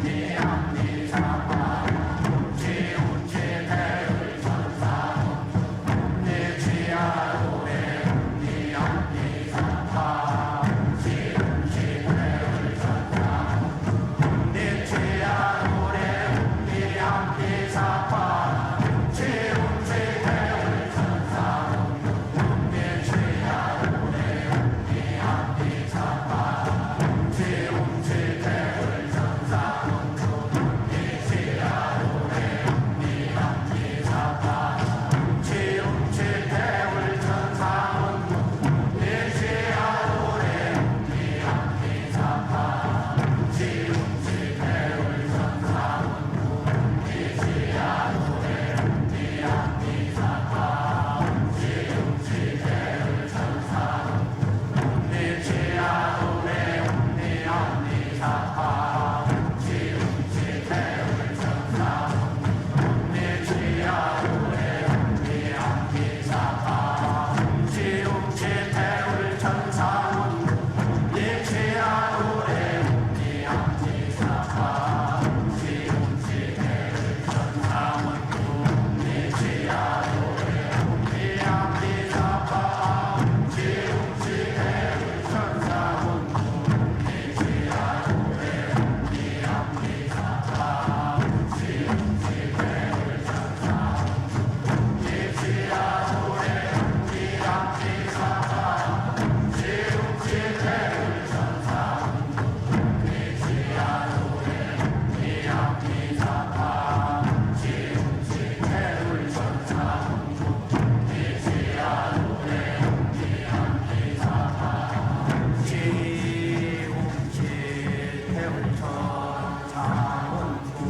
내 앞니사파 훔치 태울 천사문군 내 죄야 네 앞니사파 내 죄야 내 앞니사파 태울 천사문군 내 죄야 내 앞니사파 태울 천사문군 내 죄야 내 앞니사파 태울 천사문군 내 죄야 내 앞니사파 태울 천사문군 내 죄야 내 앞니사파 태울 천사문군 내 죄야 내 앞니사파 태울 천사문군 내 죄야 내 앞니사파 태울 천사문군 내 죄야 내 앞니사파 태울 천사문군 내 죄야 내 앞니사파 태울 천사문군 내 죄야 내 앞니사파 태울 천사문군 내 죄야 내 앞니사파 태울 천사문군 내 죄야 내 앞니사파 태울 천사문군 내 죄야 내 앞니사파 태울 천사문군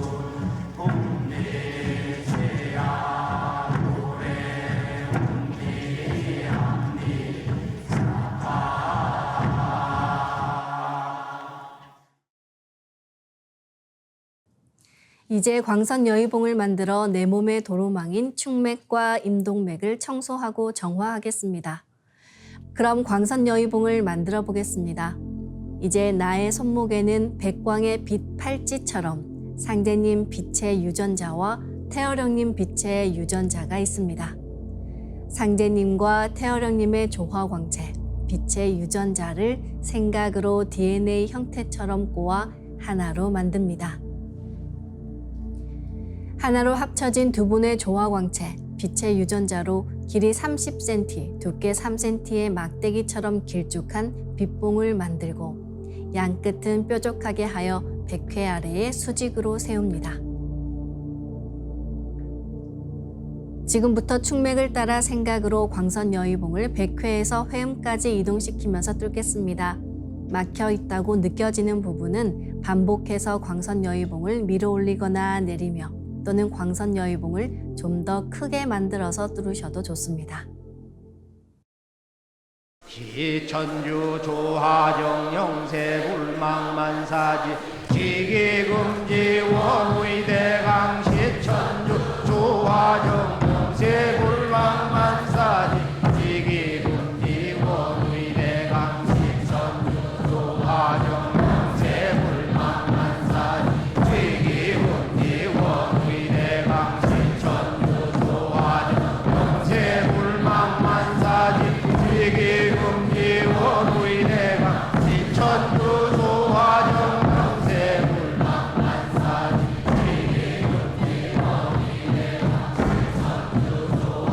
내 죄야 이제 광선 여의봉을 만들어 내 몸의 도로망인 충맥과 임동맥을 청소하고 정화하겠습니다. 그럼 광선 여의봉을 만들어 보겠습니다. 이제 나의 손목에는 백광의 빛 팔찌처럼 상제님 빛의 유전자와 태어령님 빛의 유전자가 있습니다. 상제님과 태어령님의 조화광채, 빛의 유전자를 생각으로 DNA 형태처럼 꼬아 하나로 만듭니다. 하나로 합쳐진 두 분의 조화광채, 빛의 유전자로 길이 30cm, 두께 3cm의 막대기처럼 길쭉한 빛봉을 만들고 양끝은 뾰족하게 하여 백회 아래에 수직으로 세웁니다. 지금부터 충맥을 따라 생각으로 광선 여의봉을 백회에서 회음까지 이동시키면서 뚫겠습니다. 막혀 있다고 느껴지는 부분은 반복해서 광선 여의봉을 밀어 올리거나 내리며 또는 광선 여의봉을 좀 더 크게 만들어서 뚫으셔도 좋습니다. 기천주 조하정 영세 불망만사지 지기금지 원의대강 시천주 조하정 영세 불망만사지 지기금지 원의대강 시천주 조하정 영세 불망만사지 지기금지 원의대강 시천주 조하정 영세 불망만사지 지기금지 원의대강 시천주 조하정 영세 불망만사지 지기금지 원의대강 시천주 조하정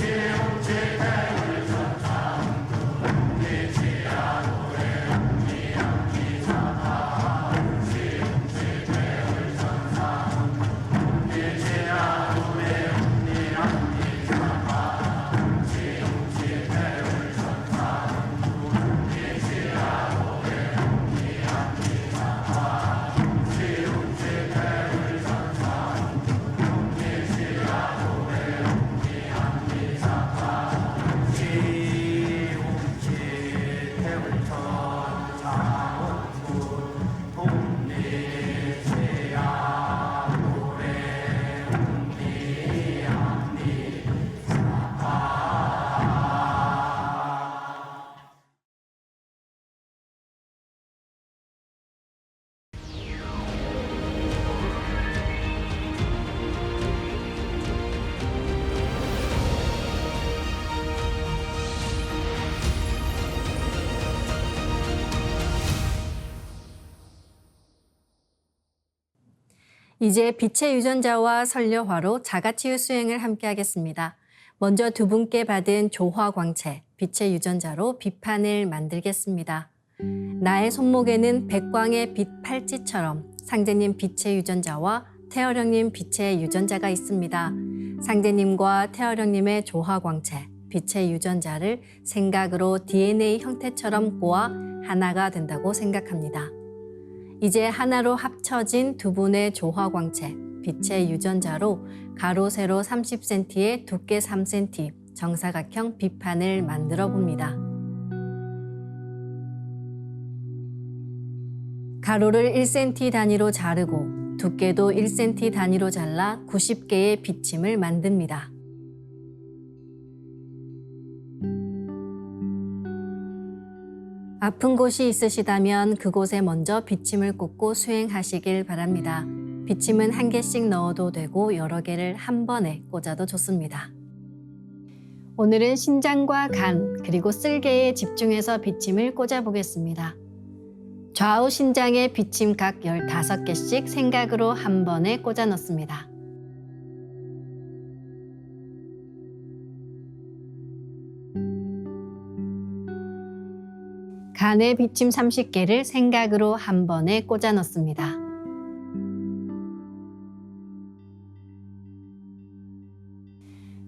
이제 빛의 유전자와 설려화로 자가치유 수행을 함께 하겠습니다. 먼저 두 분께 받은 조화광채, 빛의 유전자로 빛판을 만들겠습니다. 나의 손목에는 백광의 빛 팔찌처럼 상제님 빛의 유전자와 태어령님 빛의 유전자가 있습니다. 상제님과 태어령님의 조화광채, 빛의 유전자를 생각으로 DNA 형태처럼 꼬아 하나가 된다고 생각합니다. 이제 하나로 합쳐진 두 분의 조화광채, 빛의 유전자로 가로 세로 30cm에 두께 3cm 정사각형 빛판을 만들어 봅니다. 가로를 1cm 단위로 자르고 두께도 1cm 단위로 잘라 90개의 비침을 만듭니다. 아픈 곳이 있으시다면 그곳에 먼저 비침을 꽂고 수행하시길 바랍니다. 비침은 한 개씩 넣어도 되고 여러 개를 한 번에 꽂아도 좋습니다. 오늘은 신장과 간 그리고 쓸개에 집중해서 비침을 꽂아 보겠습니다. 좌우 신장에 비침 각 15개씩 생각으로 한 번에 꽂아 넣습니다. 간에 비침 30개를 생각으로 한 번에 꽂아 넣습니다.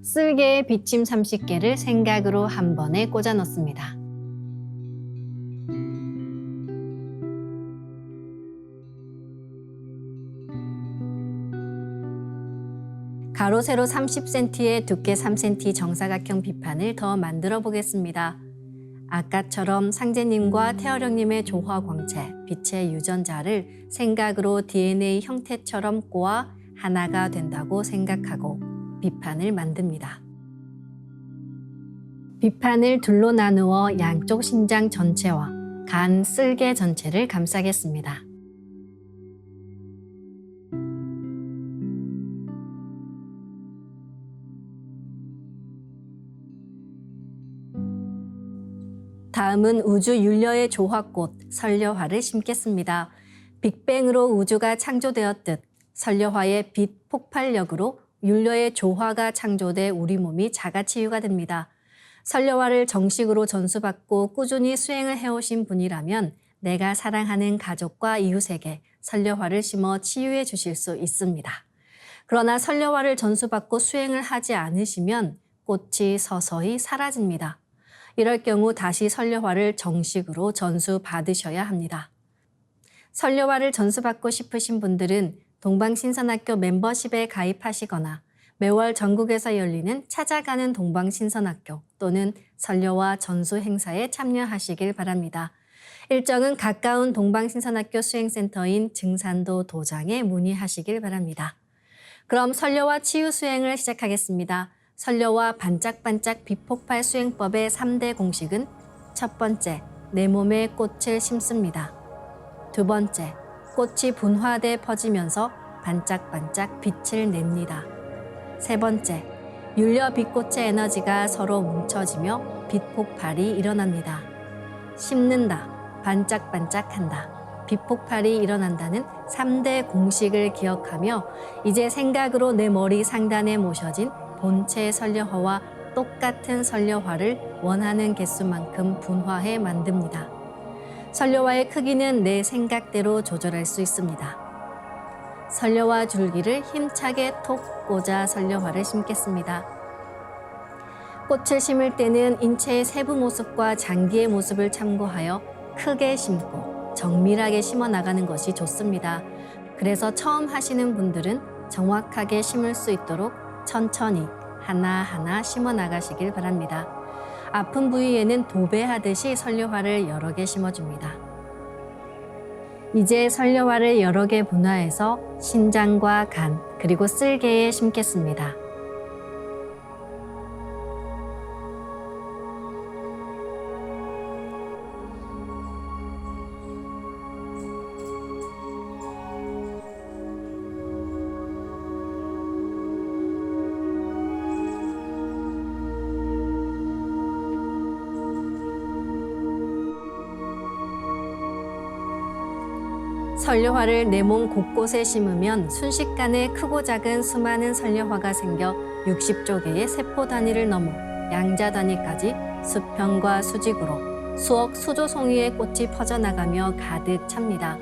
쓸개에 비침 30개를 생각으로 한 번에 꽂아 넣습니다. 가로 세로 30cm에 두께 3cm 정사각형 빛판을 더 만들어 보겠습니다. 아까처럼 상제님과 태어령님의 조화광채, 빛의 유전자를 생각으로 DNA 형태처럼 꼬아 하나가 된다고 생각하고 빛판을 만듭니다. 빛판을 둘로 나누어 양쪽 신장 전체와 간, 쓸개 전체를 감싸겠습니다. 다음은 우주 율려의 조화꽃, 설려화를 심겠습니다. 빅뱅으로 우주가 창조되었듯 설려화의 빛 폭발력으로 율려의 조화가 창조돼 우리 몸이 자가치유가 됩니다. 설려화를 정식으로 전수받고 꾸준히 수행을 해오신 분이라면 내가 사랑하는 가족과 이웃에게 설려화를 심어 치유해 주실 수 있습니다. 그러나 설려화를 전수받고 수행을 하지 않으시면 꽃이 서서히 사라집니다. 이럴 경우 다시 설려화를 정식으로 전수받으셔야 합니다. 설려화를 전수받고 싶으신 분들은 동방신선학교 멤버십에 가입하시거나 매월 전국에서 열리는 찾아가는 동방신선학교 또는 설려화 전수 행사에 참여하시길 바랍니다. 일정은 가까운 동방신선학교 수행센터인 증산도 도장에 문의하시길 바랍니다. 그럼 설려화 치유 수행을 시작하겠습니다. 설려화 반짝반짝 빛폭발 수행법의 3대 공식은 첫 번째, 내 몸에 꽃을 심습니다. 두 번째, 꽃이 분화돼 퍼지면서 반짝반짝 빛을 냅니다. 세 번째, 율려 빛꽃의 에너지가 서로 뭉쳐지며 빛폭발이 일어납니다. 심는다, 반짝반짝한다, 빛폭발이 일어난다는 3대 공식을 기억하며 이제 생각으로 내 머리 상단에 모셔진 본체 설려화와 똑같은 설려화를 원하는 개수만큼 분화해 만듭니다. 설려화의 크기는 내 생각대로 조절할 수 있습니다. 설려화 줄기를 힘차게 톡 꽂아 설려화를 심겠습니다. 꽃을 심을 때는 인체의 세부 모습과 장기의 모습을 참고하여 크게 심고 정밀하게 심어 나가는 것이 좋습니다. 그래서 처음 하시는 분들은 정확하게 심을 수 있도록 천천히 하나하나 심어 나가시길 바랍니다. 아픈 부위에는 도배하듯이 설려화를 여러 개 심어줍니다. 이제 설려화를 여러 개 분화해서 신장과 간, 그리고 쓸개에 심겠습니다. 선료화를 내 몸 곳곳에 심으면 순식간에 크고 작은 수많은 선료화가 생겨 60조 개의 세포 단위를 넘어 양자 단위까지 수평과 수직으로 수억 수조 송이의 꽃이 퍼져나가며 가득 찹니다.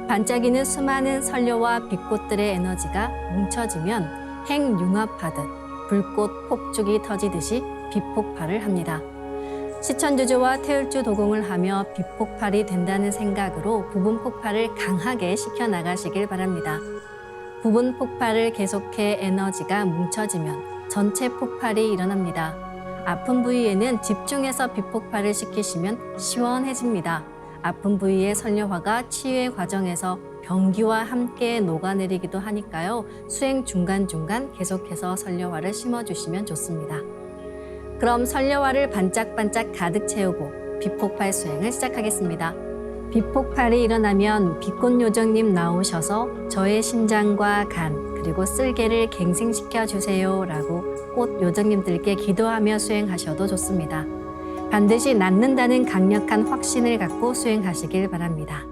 반짝이는 수많은 선료와 빛꽃들의 에너지가 뭉쳐지면 핵융합하듯 불꽃 폭죽이 터지듯이 빛폭발을 합니다. 시천주조와 태울주 도공을 하며 빛폭발이 된다는 생각으로 부분 폭발을 강하게 시켜나가시길 바랍니다. 부분 폭발을 계속해 에너지가 뭉쳐지면 전체 폭발이 일어납니다. 아픈 부위에는 집중해서 빛폭발을 시키시면 시원해집니다. 아픈 부위의 선료화가 치유의 과정에서 병기와 함께 녹아내리기도 하니까요. 수행 중간중간 계속해서 선료화를 심어주시면 좋습니다. 그럼 선료화를 반짝반짝 가득 채우고 빛폭발 수행을 시작하겠습니다. 빛폭발이 일어나면 빛꽃요정님 나오셔서 저의 신장과 간 그리고 쓸개를 갱생시켜 주세요 라고 꽃 요정님들께 기도하며 수행하셔도 좋습니다. 반드시 낫는다는 강력한 확신을 갖고 수행하시길 바랍니다.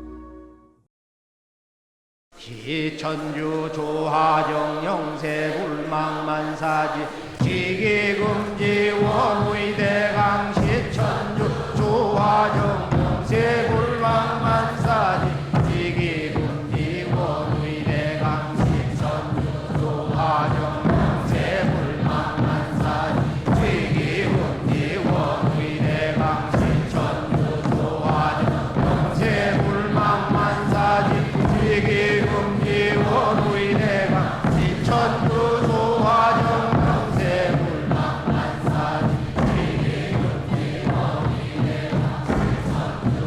시천주 조하정 영세불망만사지 지기금지 원의대강 시천주 조하정 영세불망만사지 지기금지 원의대강 시천주 조하정 영세불망만사지 지기금지 원의대강 시천주 조하정 영세불망만사지 지기금지 원의대강 시천주 조하정 영세불망만사지 지기금지 원의대강 시천주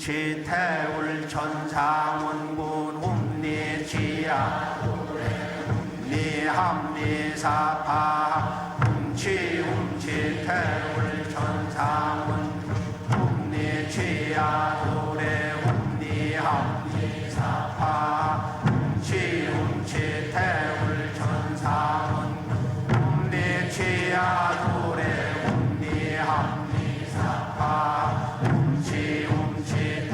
훔치 태울 천상원군 훔리치야 훔리합리사파 훔치 태울 천상원 훔리치야 도래 훔리합리사파 훔치 태울 천상원 훔리치야 도래 훔리합리사파 훔치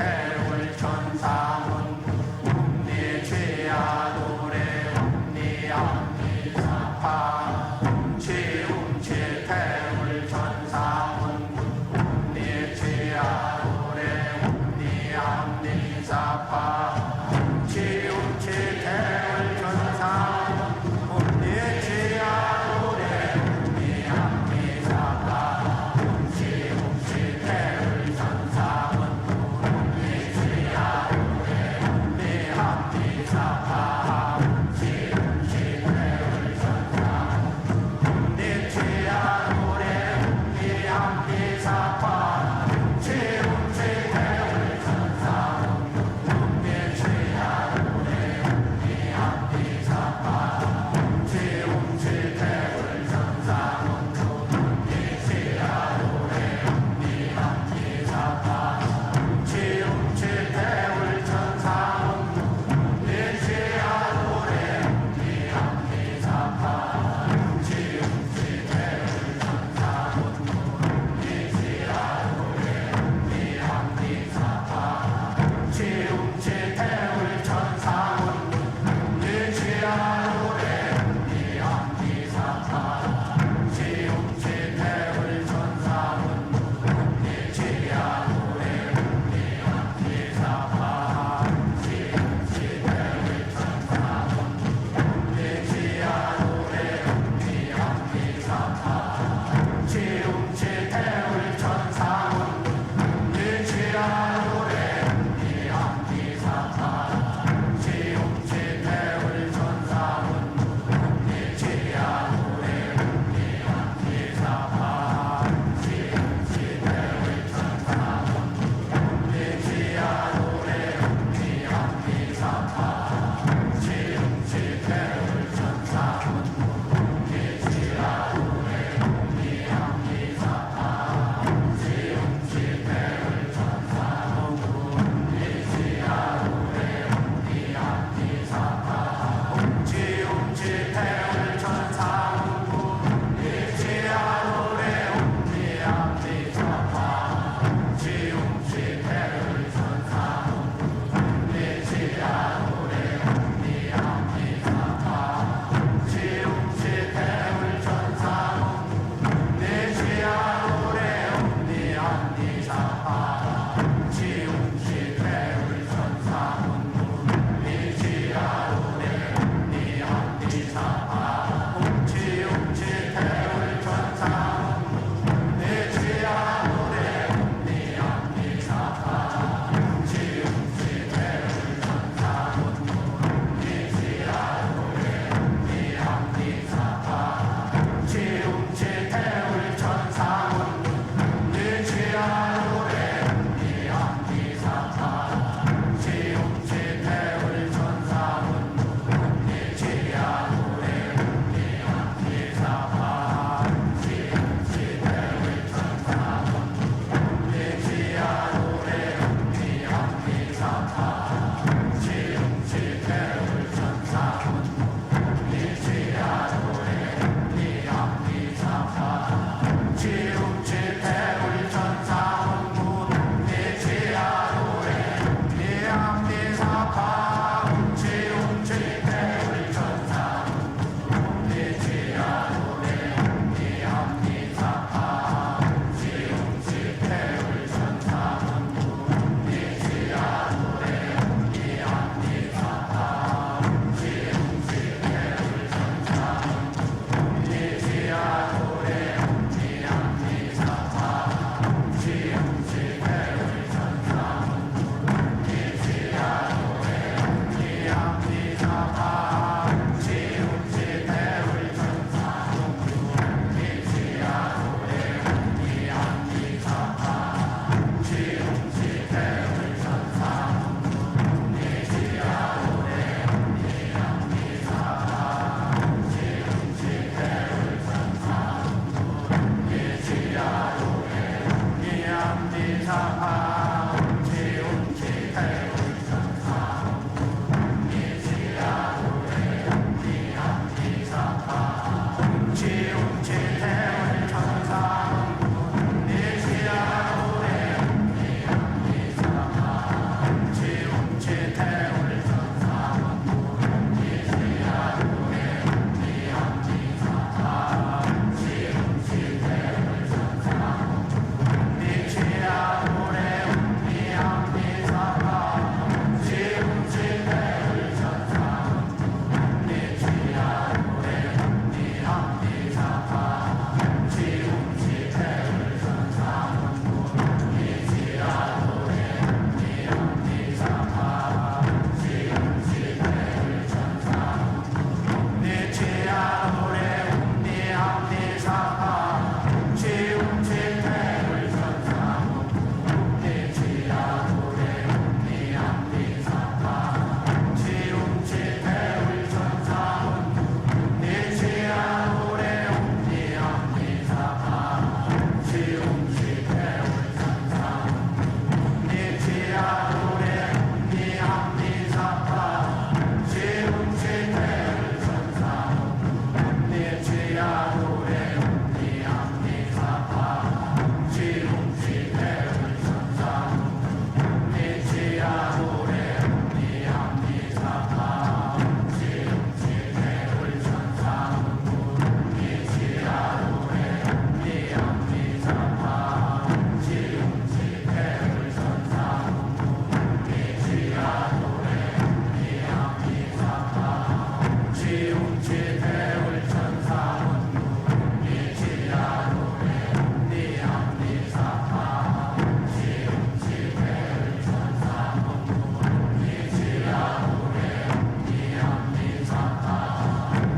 태울 천상원 훔리치야 도래 훔리합리사파 훔치 태울 천상원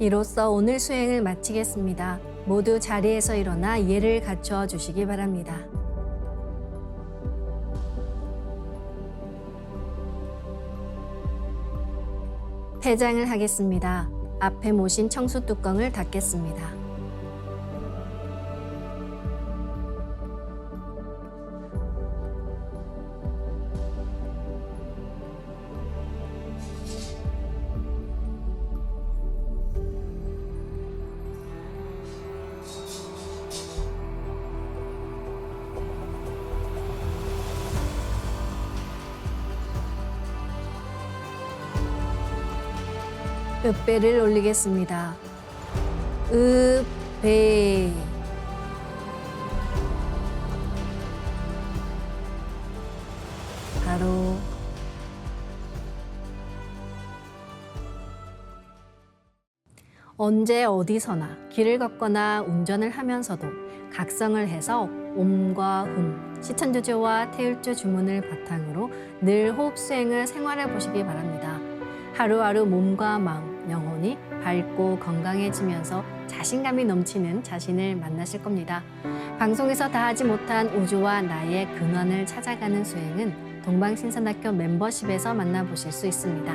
이로써 오늘 수행을 마치겠습니다. 모두 자리에서 일어나 예를 갖추어 주시기 바랍니다. 폐장을 하겠습니다. 앞에 모신 청수 뚜껑을 닫겠습니다. 읍배를 올리겠습니다. 읍배. 바로 언제 어디서나 길을 걷거나 운전을 하면서도 각성을 해서 옴과 훔, 시천주조와 태율주 주문을 바탕으로 늘 호흡 수행을 생활해 보시기 바랍니다. 하루하루 몸과 마음, 영혼이 밝고 건강해지면서 자신감이 넘치는 자신을 만나실 겁니다. 방송에서 다 하지 못한 우주와 나의 근원을 찾아가는 수행은 동방신선학교 멤버십에서 만나보실 수 있습니다.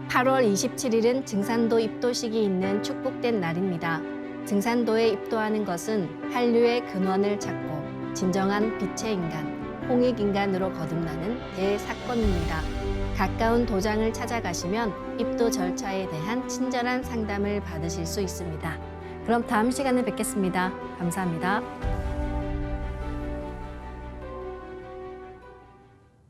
8월 27일은 증산도 입도식이 있는 축복된 날입니다. 증산도에 입도하는 것은 한류의 근원을 찾고 진정한 빛의 인간, 홍익인간으로 거듭나는 대사건입니다. 가까운 도장을 찾아가시면 입도 절차에 대한 친절한 상담을 받으실 수 있습니다. 그럼 다음 시간에 뵙겠습니다. 감사합니다.